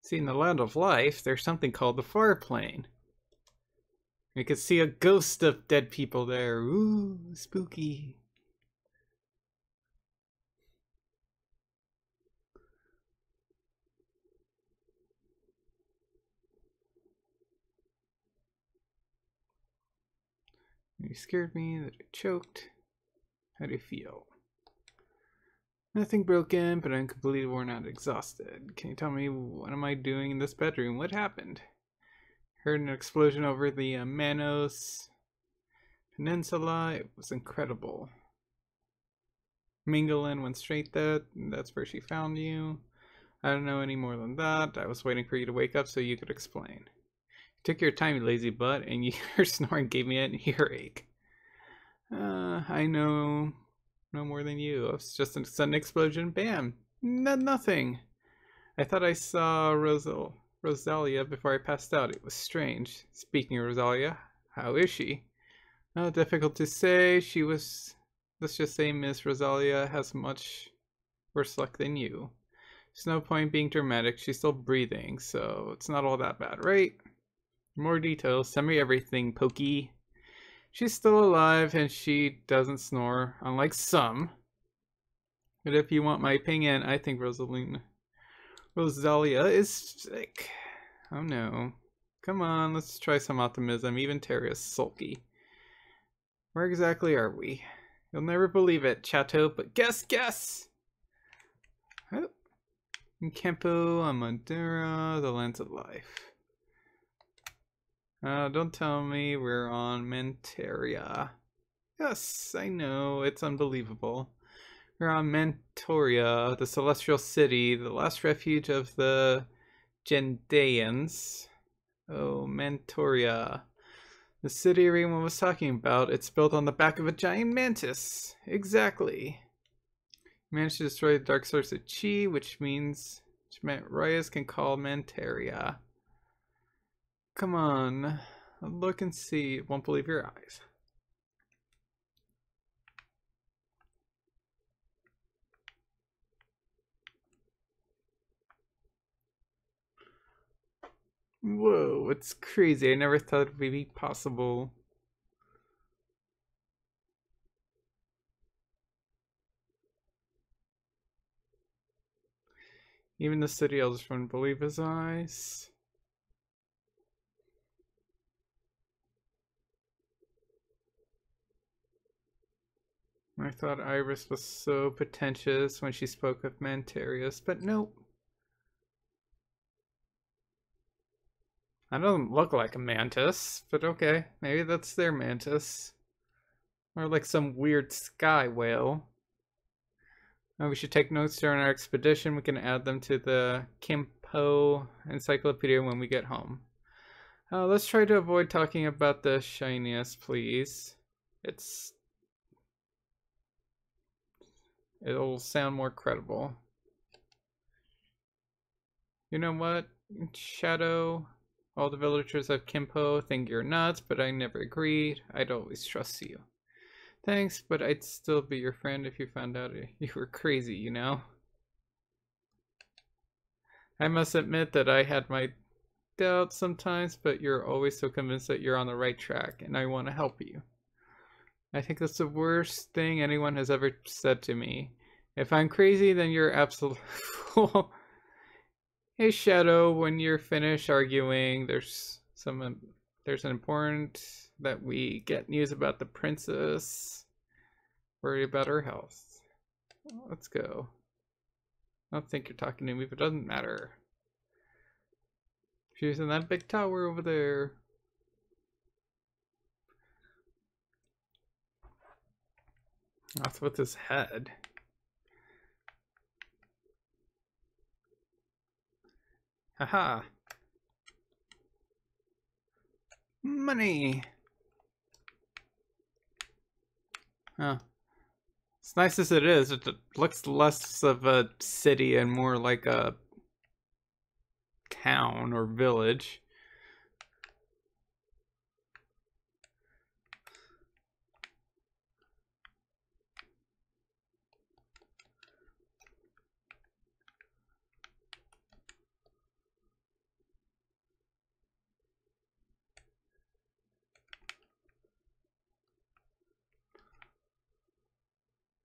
See, in the land of life, there's something called the far plane. You could see a ghost of dead people there. Ooh, spooky. You scared me that I choked. How do you feel? Nothing broken, but I'm completely worn out and exhausted. Can you tell me what am I doing in this bedroom? What happened? Heard an explosion over the Manos Peninsula. It was incredible. Minglin went straight there. That's where she found you. I don't know any more than that. I was waiting for you to wake up so you could explain. You took your time, you lazy butt, and your snoring gave me an earache. I know no more than you. It was just a sudden explosion. Bam! Nothing. I thought I saw Rosalia before I passed out. It was strange. Speaking of Rosalia, how is she? Difficult to say. Let's just say Miss Rosalia has much worse luck than you. There's no point being dramatic. She's still breathing, so it's not all that bad, right? More details. Send me everything, Pokey. She's still alive and she doesn't snore, unlike some. But if you want my opinion, I think Rosalia is sick. Oh no. Come on, let's try some optimism. Even Terry is sulky. Where exactly are we? You'll never believe it, Chateau, but guess! Oh. In Campo Amadura, the lands of life. Don't tell me we're on Manteria. Yes, I know, it's unbelievable. We're on Mantoria, the celestial city, the last refuge of the Gendeans. Oh, Mantoria. The city everyone was talking about. It's built on the back of a giant mantis. Exactly. Managed to destroy the dark source of Chi, which meant Reyes can call Manteria. Come on. Look and see. Won't believe your eyes. Whoa, it's crazy. I never thought it would be possible. Even the city elders wouldn't believe his eyes. I thought Iris was so pretentious when she spoke of Mantarius, but nope. I don't look like a mantis, but okay, maybe that's their mantis. Or like some weird sky whale. We should take notes during our expedition. We can add them to the Kimpo encyclopedia when we get home. Let's try to avoid talking about the shiniest, please. It'll sound more credible. You know what, Shadow? All the villagers of Kimpo think you're nuts, but I never agreed. I'd always trust you. Thanks, but I'd still be your friend if you found out you were crazy, you know? I must admit that I had my doubts sometimes, but you're always so convinced that you're on the right track, and I want to help you. I think that's the worst thing anyone has ever said to me. If I'm crazy, then you're absolute fool. Hey Shadow, when you're finished arguing, there's an important that we get news about the princess. Worry about her health. Let's go. I don't think you're talking to me, but it doesn't matter. She's in that big tower over there. That's with his head. Haha. Money. Huh. As nice as it is, it looks less of a city and more like a town or village.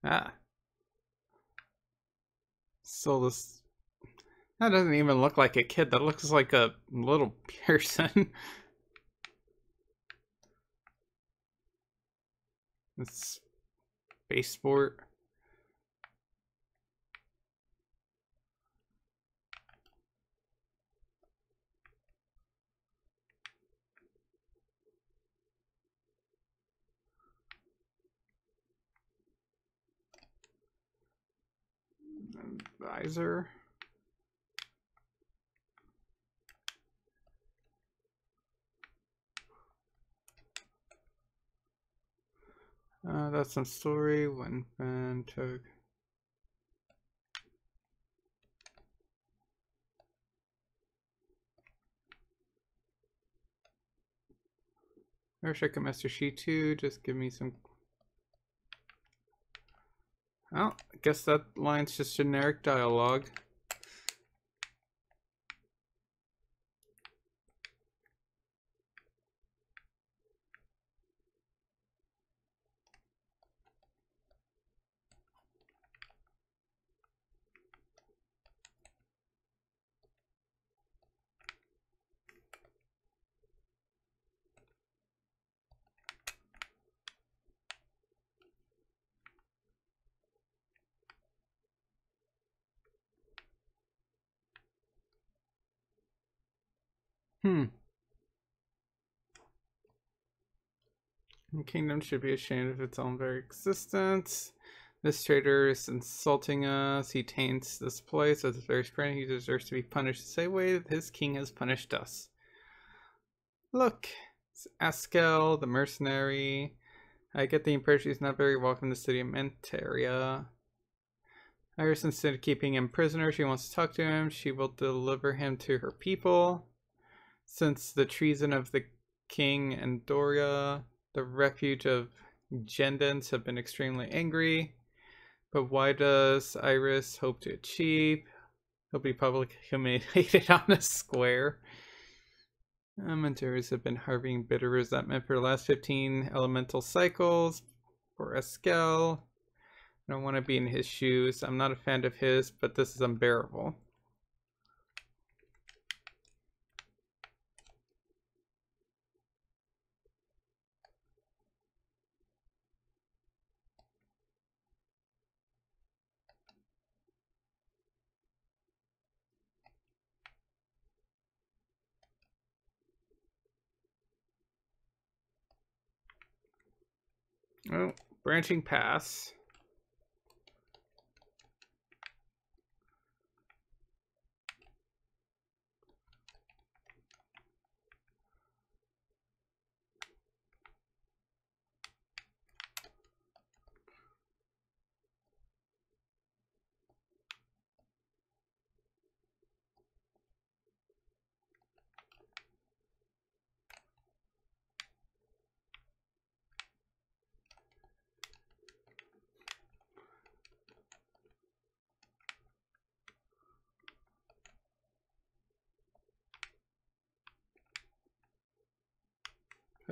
Ah. So this... That doesn't even look like a kid. That looks like a little person. It's spaceport. Advisor. That's some story. When Ben took... I wish I could master She 2. Just give me some... Well, I guess that line's just generic dialogue. The kingdom should be ashamed of its own very existence. This traitor is insulting us. He taints this place with his very strength. He deserves to be punished the same way that his king has punished us. Look, it's Askel, the mercenary. I get the impression he's not very welcome in the city of Mantaria. Iris, instead of keeping him prisoner, she wants to talk to him. She will deliver him to her people. Since the treason of the king and Doria, the refuge of Gendans have been extremely angry. But why does Iris hope to achieve? He'll be publicly humiliated on a square. Mantaris have been harboring bitter resentment for the last 15 elemental cycles. For Eskel. I don't want to be in his shoes. I'm not a fan of his, but this is unbearable. Oh, branching pass.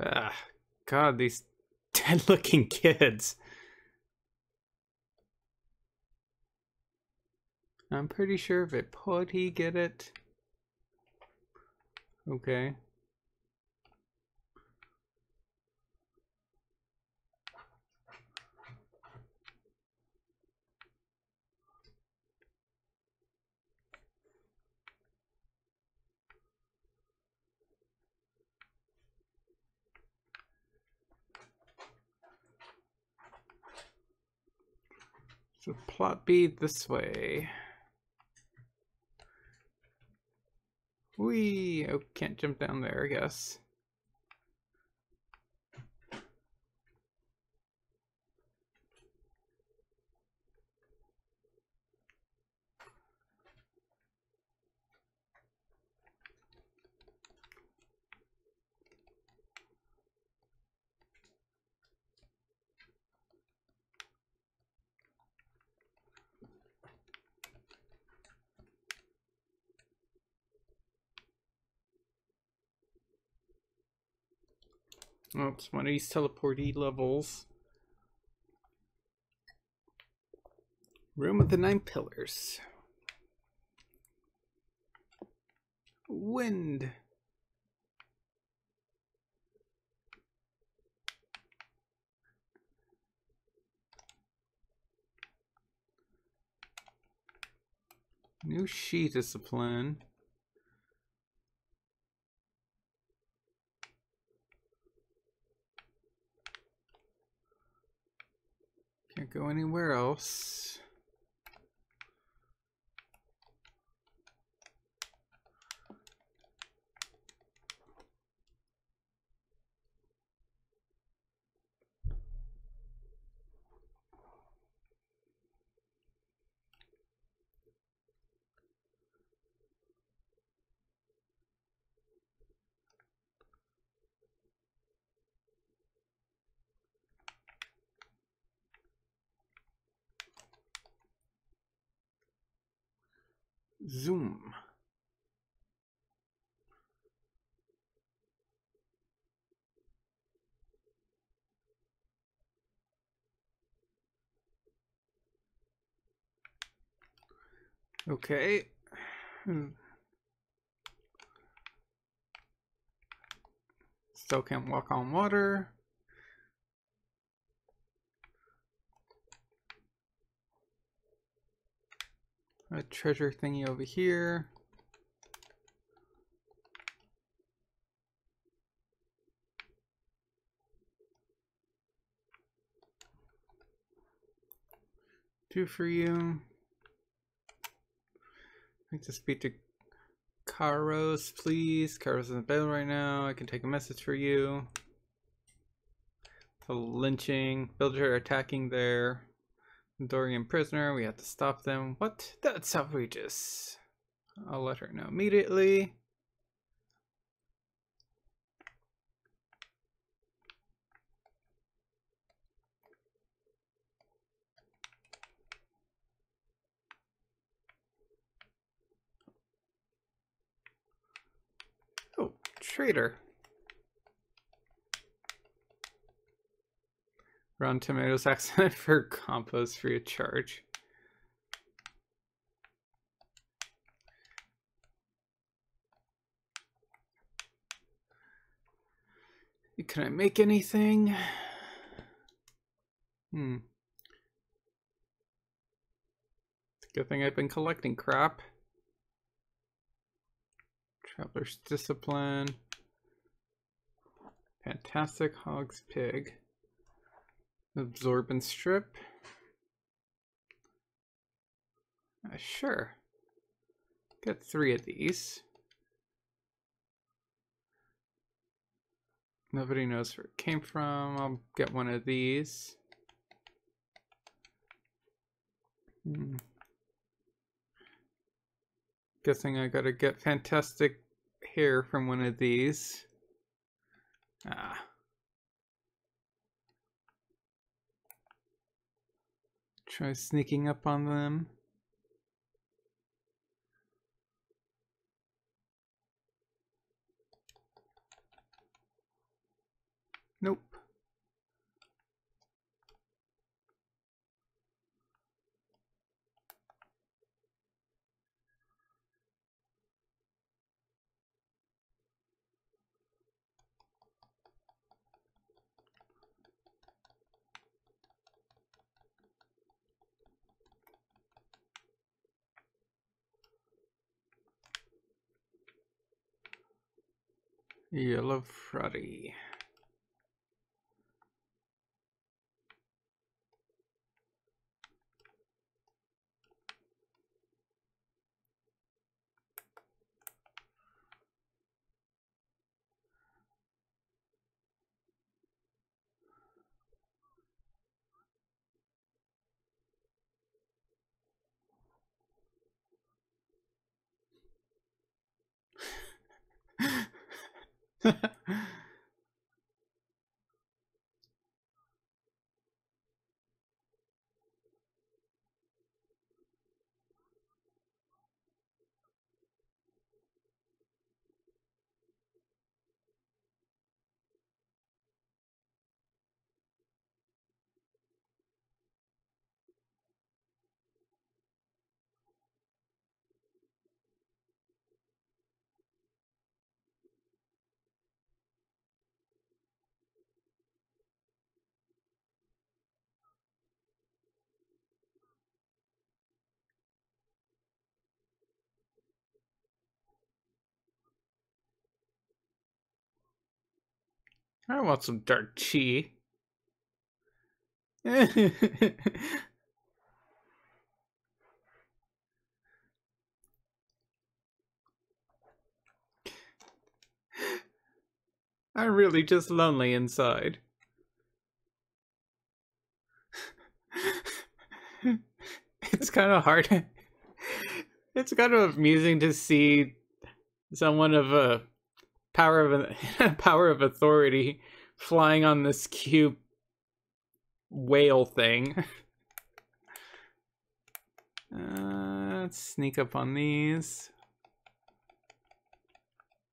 Ah, God, these dead-looking kids. I'm pretty sure if it put, he get it. Okay. So plot B this way. Whee! Oh, can't jump down there, I guess. Oh, it's one of these teleporty levels. Room with the 9 pillars. Wind. New she discipline. Can't go anywhere else. Zoom. Okay. Still can't walk on water. A treasure thingy over here. Two for you. I need to speak to Karos, please. Karos is in bed right now. I can take a message for you. The lynching. Villager attacking their Dorian prisoner. We have to stop them. What? That's outrageous. I'll let her know immediately. Oh, traitor. Rotten Tomatoes accident for compost free of charge. Can I make anything? It's a good thing I've been collecting crap. Traveler's Discipline. Fantastic Hog's Pig. Absorbent Strip. Sure. Get 3 of these. Nobody knows where it came from. I'll get 1 of these. Guessing I gotta get fantastic hair from 1 of these. Try sneaking up on them. Nope. Yellow Freddy. I want some dark chi. I I'm really just lonely inside. It's kind of hard. It's kind of amusing to see someone of a power of authority flying on this cube whale thing. Let's sneak up on these.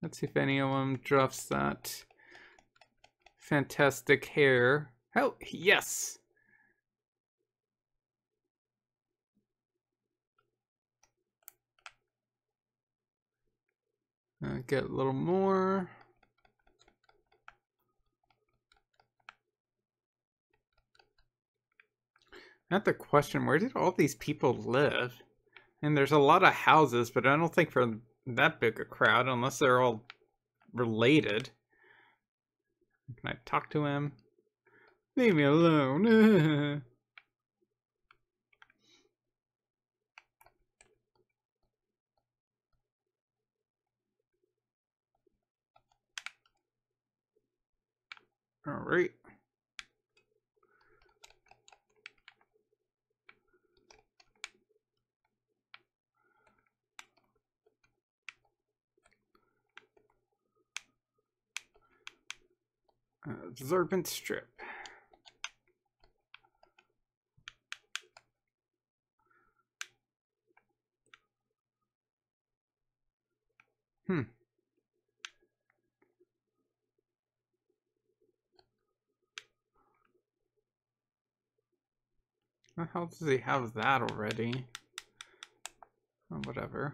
Let's see if any of them drops that fantastic hair. Oh, yes! Get a little more. I have to question, where did all these people live? And there's a lot of houses, but I don't think for that big a crowd, unless they're all related. Can I talk to him? Leave me alone. Alright. Absorbent strip. How does he have that already? Oh, whatever.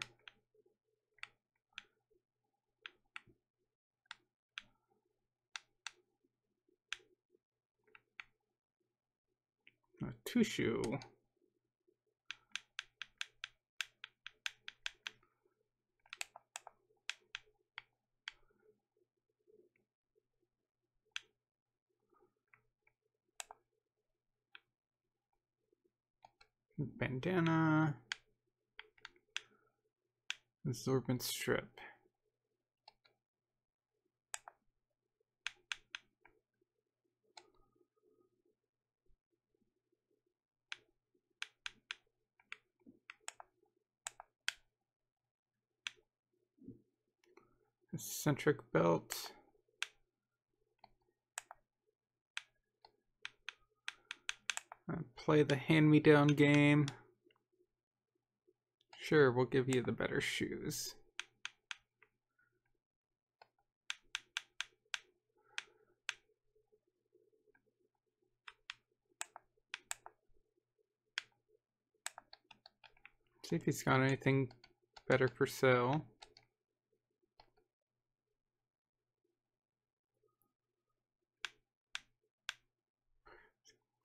Tushu. Bandana. Absorbent strip. Eccentric belt. Play the hand-me-down game. Sure, we'll give you the better shoes. See if he's got anything better for sale.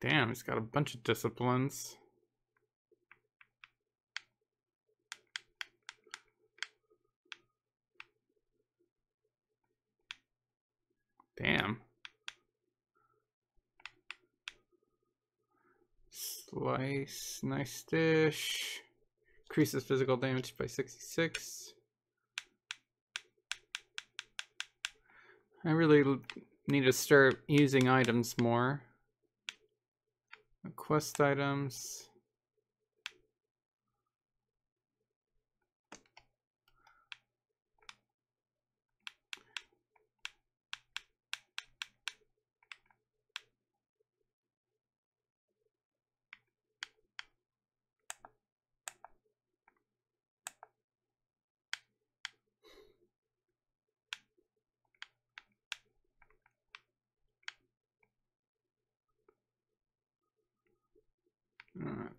Damn, he's got a bunch of disciplines. Damn. Slice, nice dish. Increases physical damage by 66. I really need to start using items more. Quest items.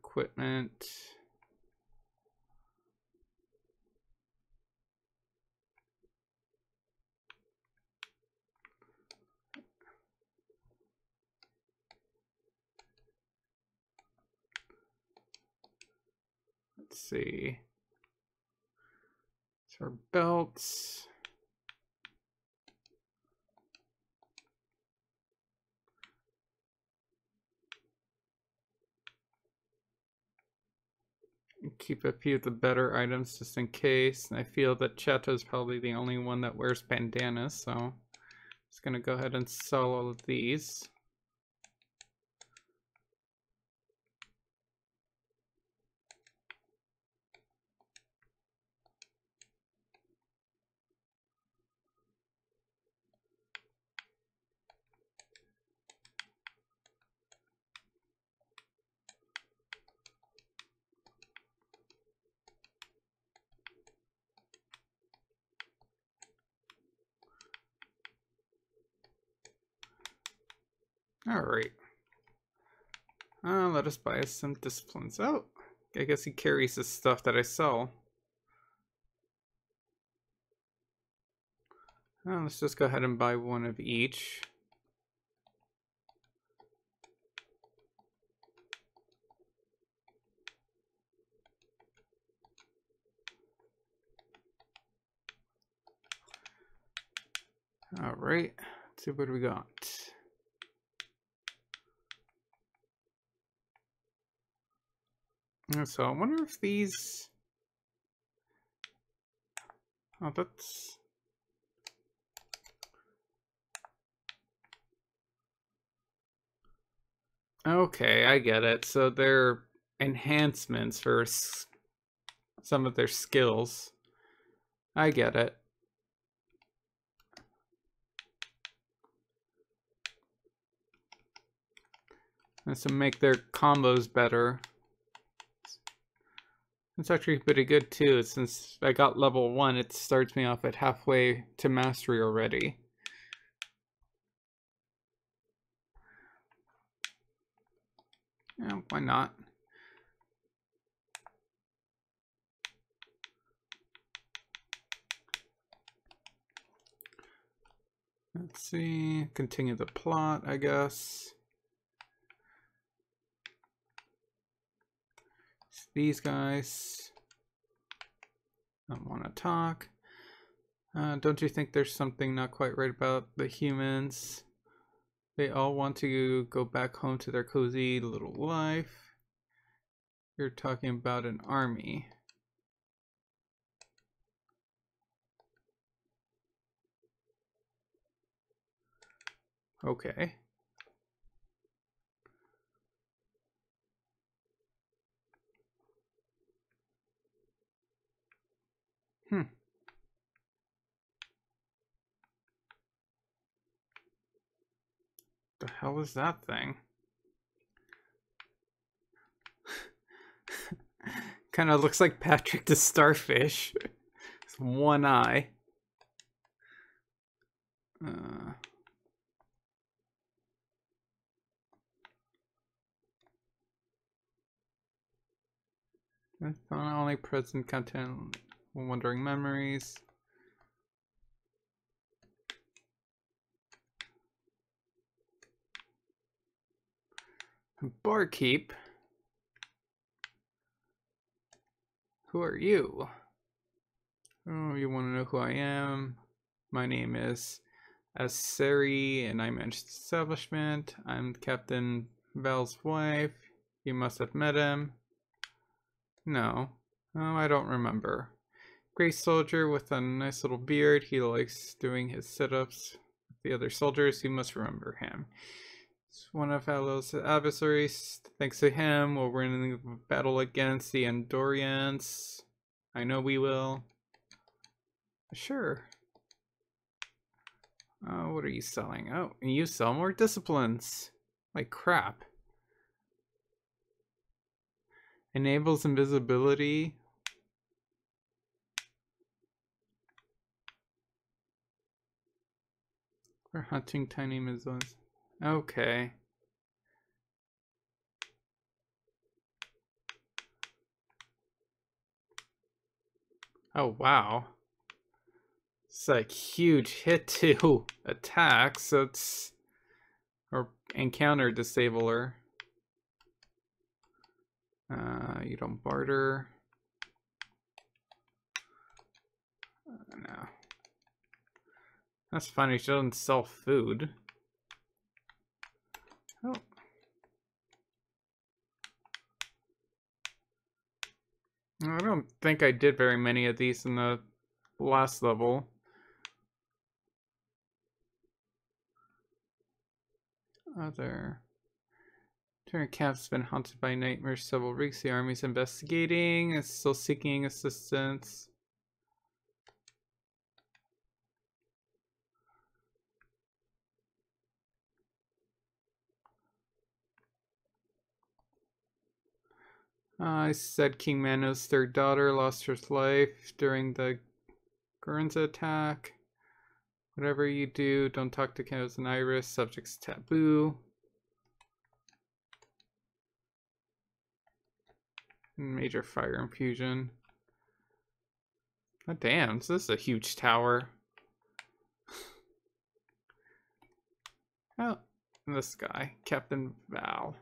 equipment. Let's see. So our belts. Keep a few of the better items just in case. I feel that Cheto's probably the only one that wears bandanas, so I'm just gonna go ahead and sell all of these. Alright. Let us buy us some disciplines. Oh, I guess he carries the stuff that I sell. Let's just go ahead and buy one of each. Alright, let's see what we got. So I wonder if these... Oh, that's... Okay, I get it. So they're enhancements for some of their skills. I get it. And to make their combos better. It's actually pretty good too. Since I got level 1, it starts me off at halfway to mastery already. Yeah, why not? Let's see, continue the plot, I guess. These guys don't want to talk. Don't you think there's something not quite right about the humans? They all want to go back home to their cozy little life. You're talking about an army. Okay. The hell is that thing? Kind of looks like Patrick the Starfish. It's one eye. That's not only present content, wandering memories. Barkeep. Who are you? Oh, you want to know who I am? My name is Aseri, and I manage the establishment. I'm Captain Val's wife. You must have met him. No. Oh, I don't remember. Gray soldier with a nice little beard. He likes doing his sit-ups with the other soldiers. You must remember him. He's one of Halo's adversaries. Thanks to him, we'll win in the battle against the Andorians. I know we will. Sure. What are you selling? Oh, you sell more disciplines. Like crap. Enables invisibility. For hunting tiny missiles. Okay. Oh, wow. It's like huge hit to attack, so it's... Or encounter disabler. You don't barter. No. That's funny, she doesn't sell food. Oh. I don't think I did very many of these in the last level. Other... Turn camp's been haunted by nightmares several weeks. The army's investigating and still seeking assistance. I said King Manos' third daughter lost her life during the Guernsey attack. Whatever you do, don't talk to cows and iris. Subject's taboo. Major fire infusion. Oh, damn, so this is a huge tower. Oh, this guy, Captain Val.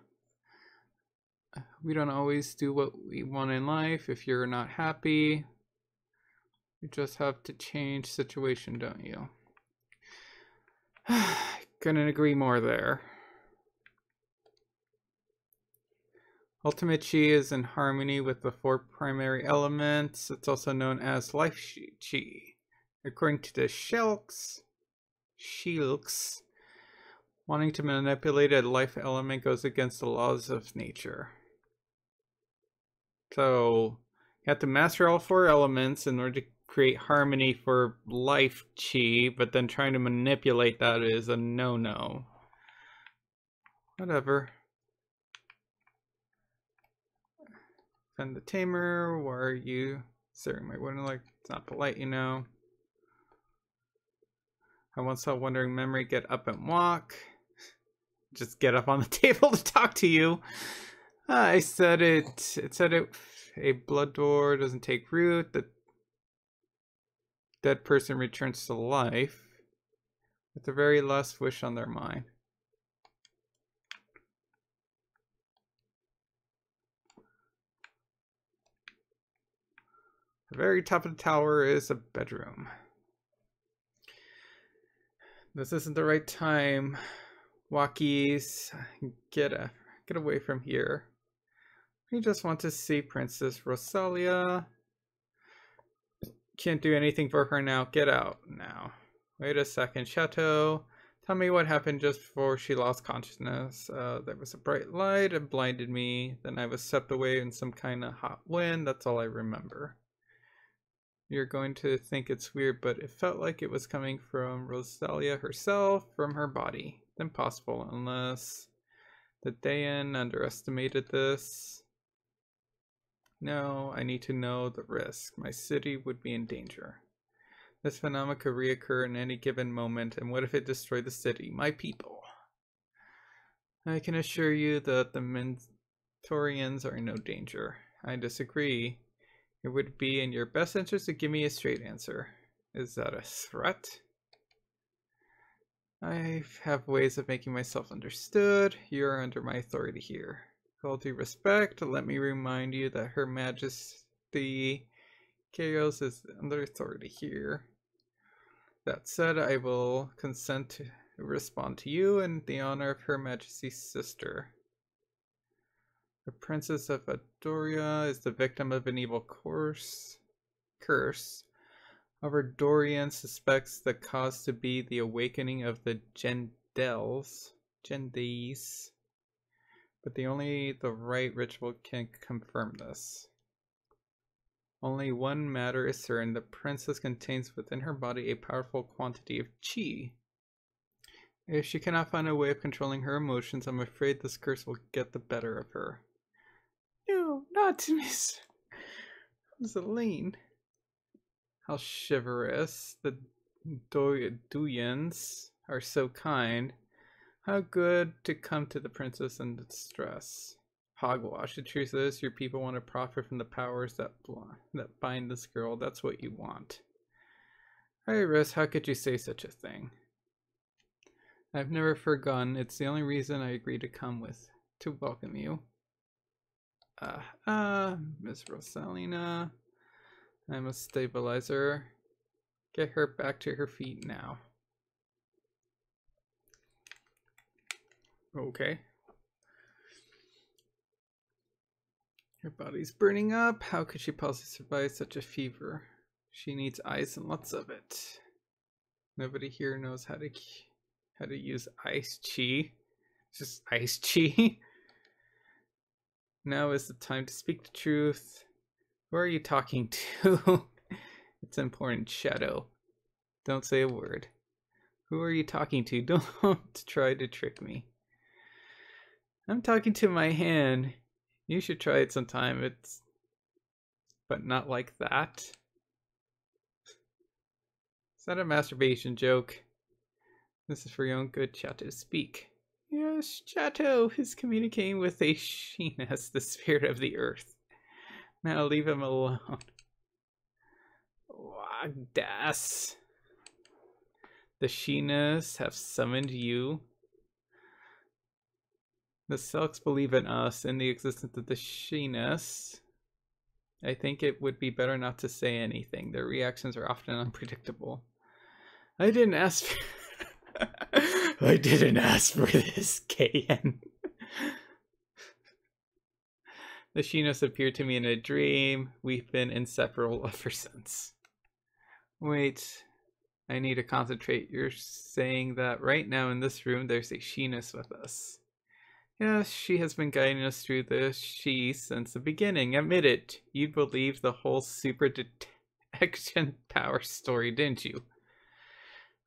We don't always do what we want in life. If you're not happy, you just have to change situation, don't you? Couldn't agree more there. Ultimate Chi is in harmony with the 4 primary elements. It's also known as Life Chi. According to the Shilks, wanting to manipulate a life element goes against the laws of nature. So you have to master all 4 elements in order to create harmony for life chi, but then trying to manipulate that is a no-no. Whatever. Send the tamer, why are you staring my window like it's not polite, you know? I once saw Wandering Memory get up and walk. Just get up on the table to talk to you. I said it a blood door doesn't take root, the dead person returns to life with the very last wish on their mind. The very top of the tower is a bedroom. This isn't the right time. Walkies, get away from here. We just want to see Princess Rosalia. Can't do anything for her now. Get out now. Wait a second, Chateau. Tell me what happened just before she lost consciousness. There was a bright light. It blinded me. Then I was swept away in some kind of hot wind. That's all I remember. You're going to think it's weird, but it felt like it was coming from Rosalia herself, from her body. Impossible, unless the Dayan underestimated this. No, I need to know the risk. My city would be in danger. This phenomenon could reoccur in any given moment, and what if it destroyed the city? My people. I can assure you that the Mentorians are in no danger. I disagree. It would be in your best interest to give me a straight answer. Is that a threat? I have ways of making myself understood. You are under my authority here. With all due respect, let me remind you that Her Majesty Chaos is under authority here. That said, I will consent to respond to you in the honor of Her Majesty's sister. The Princess of Adoria is the victim of an evil curse. However, Dorian suspects the cause to be the awakening of the Gendes, but only the right ritual can confirm this. Only one matter is certain: the princess contains within her body a powerful quantity of chi. If she cannot find a way of controlling her emotions, I'm afraid this curse will get the better of her. No, not Miss Zelene. How chivalrous. The Duyans are so kind. How good to come to the princess in distress. Hogwash. The truth is, your people want to profit from the powers that bind this girl. That's what you want. Iris, how could you say such a thing? I've never forgotten. It's the only reason I agreed to come to welcome you. Miss Rosalina. I'm a stabilizer. Get her back to her feet now. Okay. Her body's burning up. How could she possibly survive such a fever? She needs ice and lots of it. Nobody here knows how to use ice chi. Just ice chi. Now is the time to speak the truth. Who are you talking to? It's important, Shadow. Don't say a word. Who are you talking to? Don't try to trick me. I'm talking to my hand. You should try it sometime. But not like that. Is that a masturbation joke? This is for your own good, Chateau. Speak. Yes, Chateau is communicating with a Sheeness, the spirit of the earth. Now leave him alone. Wagdas. The Sheeness have summoned you. The Selks believe in us, in the existence of the Sheeness. I think it would be better not to say anything. Their reactions are often unpredictable. I didn't ask for I didn't ask for this, KN. The Sheeness appeared to me in a dream. We've been inseparable ever since. Wait, I need to concentrate. You're saying that right now in this room there's a Sheeness with us. Yes, she has been guiding us through the She since the beginning. Admit it. You believed the whole super detection power story, didn't you?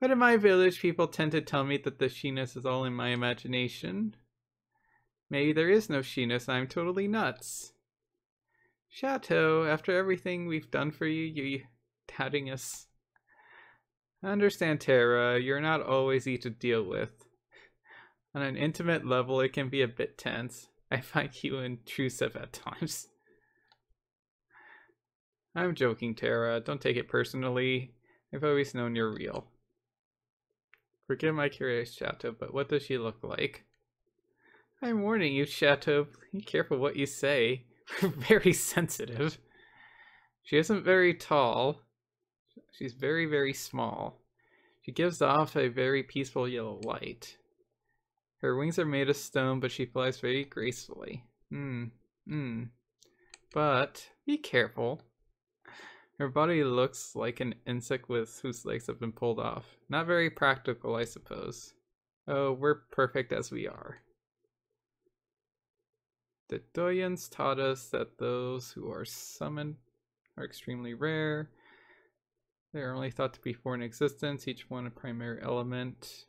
But in my village, people tend to tell me that the Sheeness is all in my imagination. Maybe there is no Sheeness, I'm totally nuts. Chateau, after everything we've done for you, you're doubting us. I understand, Terra, you're not always easy to deal with. On an intimate level, it can be a bit tense. I find you intrusive at times. I'm joking, Terra. Don't take it personally. I've always known you're real. Forgive my curious, Chateau, but what does she look like? I'm warning you, Chateau. Be careful what you say. We're very sensitive. She isn't very tall. She's very, very small. She gives off a very peaceful yellow light. Her wings are made of stone, but she flies very gracefully. But be careful. Her body looks like an insect whose legs have been pulled off. Not very practical, I suppose. Oh, we're perfect as we are. The Doyens taught us that those who are summoned are extremely rare. They are only thought to be foreign existence, each one a primary element.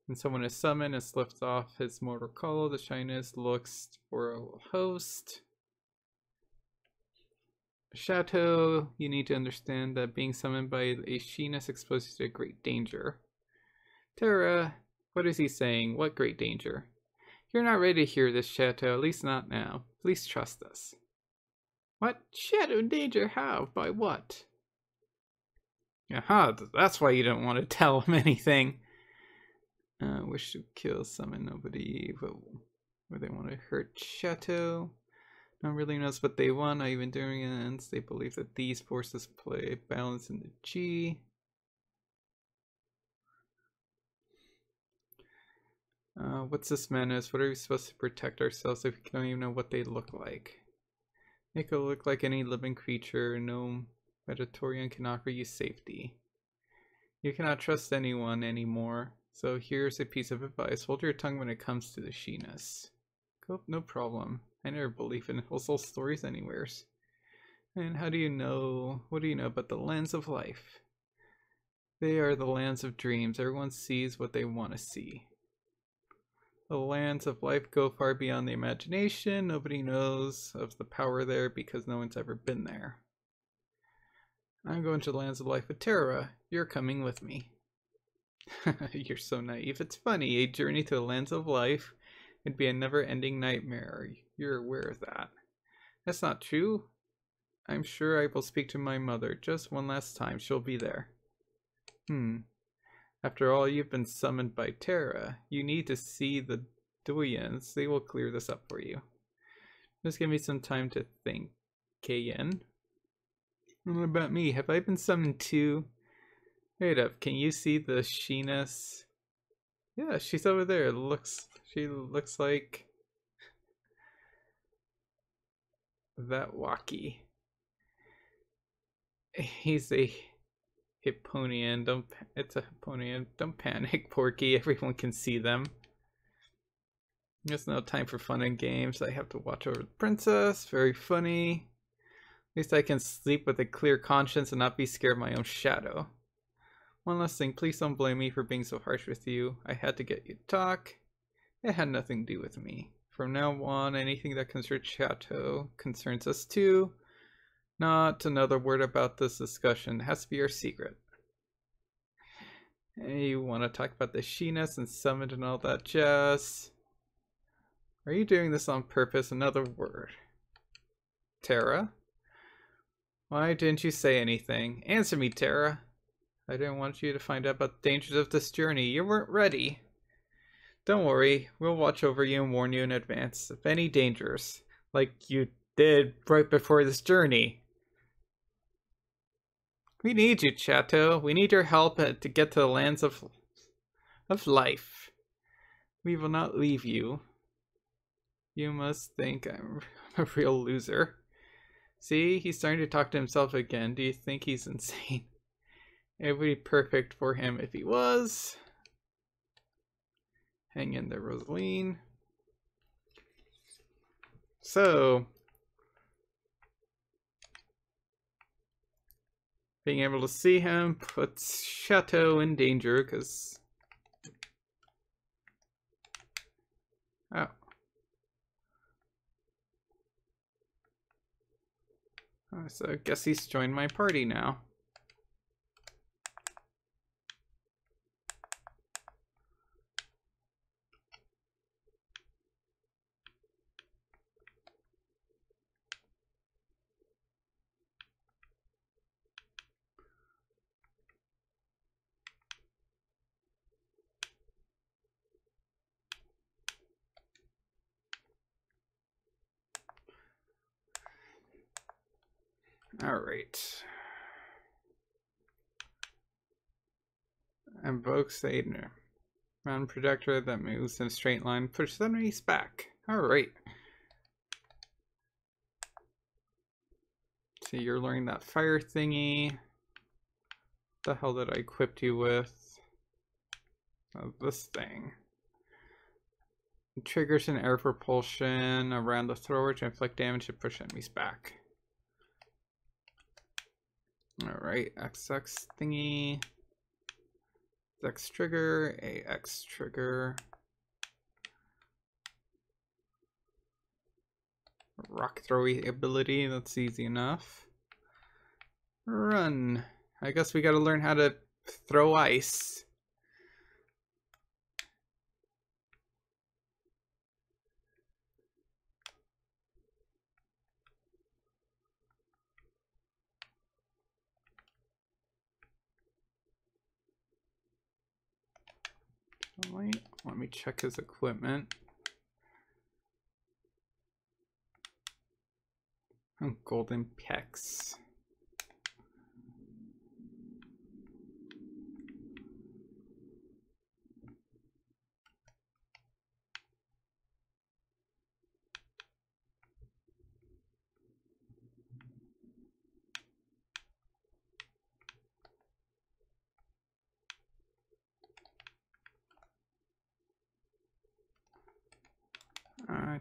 When someone is summoned and slips off his mortal call, the Shyness looks for a host. Chateau, you need to understand that being summoned by a Sheeness exposes you to great danger. Terra, what is he saying? What great danger? You're not ready to hear this, Chateau, at least not now. Please trust us. What? Shadow danger? How? By what? Aha, that's why you don't want to tell him anything. Wish to kill, summon nobody, but where they want to hurt Chateau. No one really knows what they want, not even during ends. They believe that these forces play balance in the G. What's this madness? What are we supposed to protect ourselves if we don't even know what they look like? Make it look like any living creature. No Mediterranean can offer you safety. You cannot trust anyone anymore. So here's a piece of advice. Hold your tongue when it comes to the Sheeness. No problem. I never believe in wholesale stories anywheres. And how do you know? What do you know about the lands of life? They are the lands of dreams. Everyone sees what they want to see. The lands of life go far beyond the imagination. Nobody knows of the power there because no one's ever been there. I'm going to the lands of life with Terra. You're coming with me. You're so naive. It's funny. A journey to the lands of life. It'd be a never-ending nightmare. You're aware of that. That's not true. I'm sure I will speak to my mother just one last time. She'll be there. After all, you've been summoned by Terra. You need to see the Doyens. They will clear this up for you. Just give me some time to think, Kayen. What about me? Have I been summoned too? Wait up, can you see the Sheeness? Yeah, she's over there. She looks like that Waki. He's a Hipponian. It's a Hipponian. Don't panic, Porky. Everyone can see them. There's no time for fun and games. I have to watch over the princess. Very funny. At least I can sleep with a clear conscience and not be scared of my own shadow. One last thing, please don't blame me for being so harsh with you. I had to get you to talk. It had nothing to do with me. From now on, anything that concerns Chateau concerns us too. Not another word about this discussion. It has to be our secret. Hey, you want to talk about the Sheeness and Summit and all that jazz? Are you doing this on purpose? Another word. Terra? Why didn't you say anything? Answer me, Terra. I didn't want you to find out about the dangers of this journey. You weren't ready. Don't worry. We'll watch over you and warn you in advance of any dangers. Like you did right before this journey. We need you, Chateau. We need your help to get to the lands of life. We will not leave you. You must think I'm a real loser. See, he's starting to talk to himself again. Do you think he's insane? It would be perfect for him if he was. Hang in there, Rosaline. So, being able to see him puts Chateau in danger because... Oh. So I guess he's joined my party now. All right. Invoke Sadner. Round projector that moves in a straight line. Push the enemies back. All right. So you're learning that fire thingy. What the hell did I equip you with? Oh, this thing. It triggers an air propulsion around the thrower to inflict damage and push enemies back. Alright, XX thingy. X trigger, AX trigger. Rock throwy ability, that's easy enough. Run. I guess we gotta learn how to throw ice. Wait, let me check his equipment. Oh, golden pecs.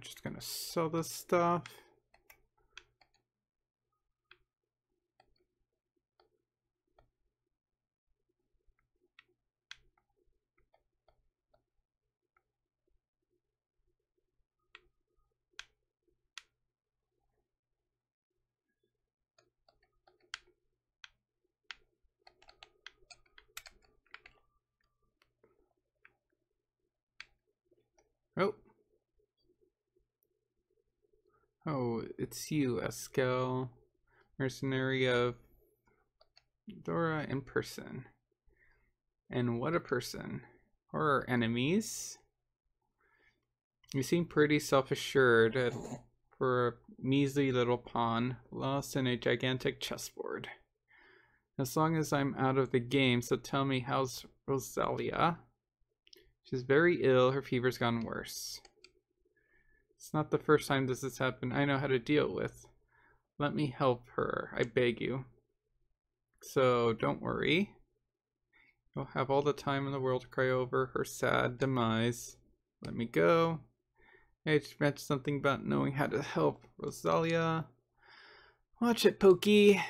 Just gonna sell this stuff. Oh, Oh, it's you, Eskel. Mercenary of Dora in person. And what a person. Or our enemies. You seem pretty self-assured for a measly little pawn lost in a gigantic chessboard. As long as I'm out of the game, so tell me, how's Rosalia? She's very ill, her fever's gone worse. It's not the first time this has happened. I know how to deal with. Let me help her, I beg you. So, don't worry. You'll have all the time in the world to cry over her sad demise. Let me go. I just mentioned something about knowing how to help Rosalia. Watch it, Pokey.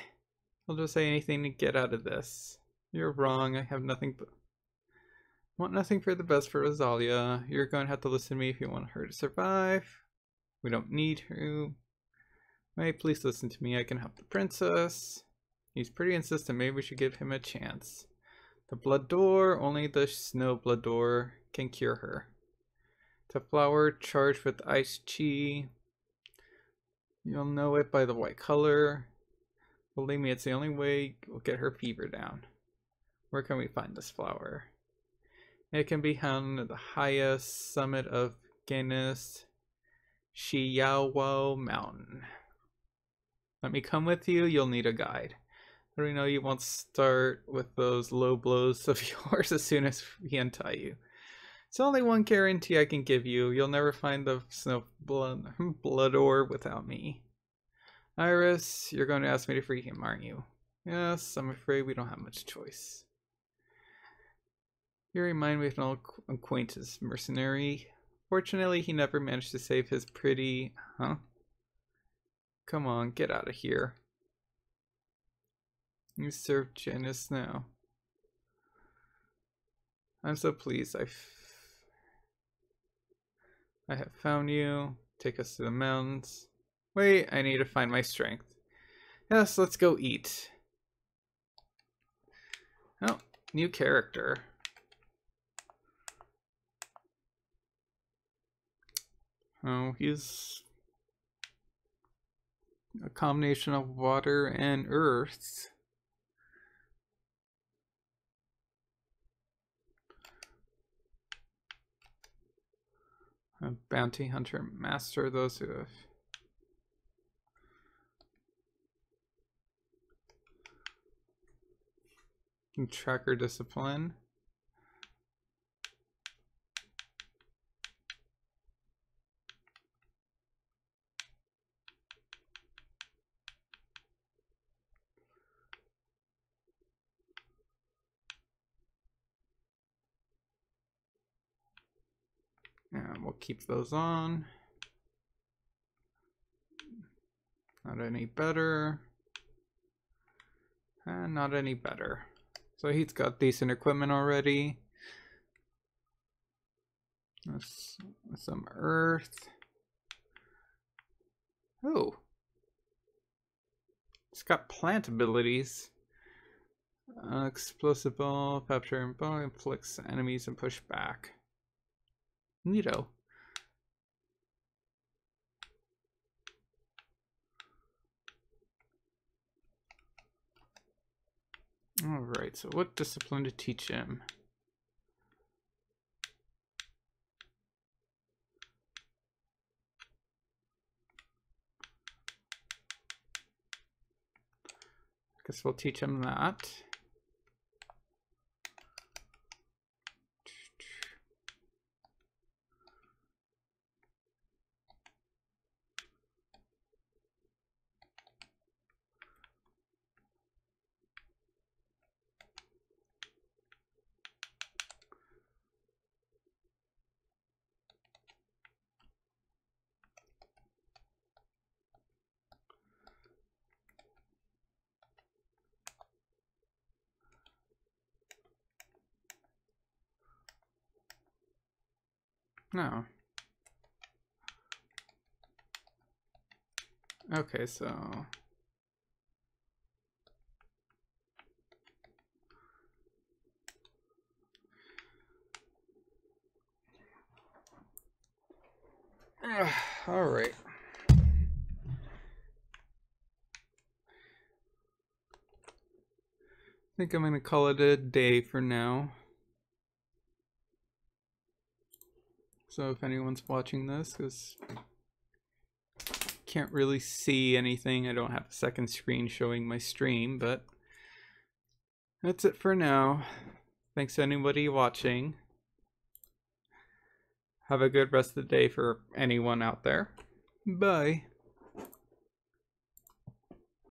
I'll just say anything to get out of this. You're wrong, I have nothing but... Want nothing for the best for Rosalia. You're going to have to listen to me if you want her to survive. We don't need her. Wait, please listen to me. I can help the princess. He's pretty insistent. Maybe we should give him a chance. The blood door, only the snow blood door can cure her. The flower charged with ice chi. You'll know it by the white color. Believe me, it's the only way we'll get her fever down. Where can we find this flower? It can be found at the highest summit of Guinness, Shiyawo Mountain. Let me come with you, you'll need a guide. How do we know you won't start with those low blows of yours as soon as we untie you? It's only one guarantee I can give you. You'll never find the snow blood orb without me. Iris, you're going to ask me to free him, aren't you? Yes, I'm afraid we don't have much choice. You remind me of an old acquaintance, mercenary. Fortunately, he never managed to save his pretty... Huh? Come on, get out of here. You serve Janice now. I'm so pleased I have found you. Take us to the mountains. Wait, I need to find my strength. Yes, let's go eat. Oh, new character. Oh, he's a combination of water and earth. A bounty hunter master, those who have... Tracker discipline. And we'll keep those on. Not any better. And not any better. So he's got decent equipment already. That's some earth. Oh. It's got plant abilities. Explosive ball, capture and ball, inflicts enemies and push back. Neato. Alright, so what discipline to teach him? Guess we'll teach him that. No. Okay, so... Alright. think I'm gonna call it a day for now. So if anyone's watching this, because can't really see anything, I don't have a second screen showing my stream, but that's it for now. Thanks to anybody watching. Have a good rest of the day for anyone out there. Bye.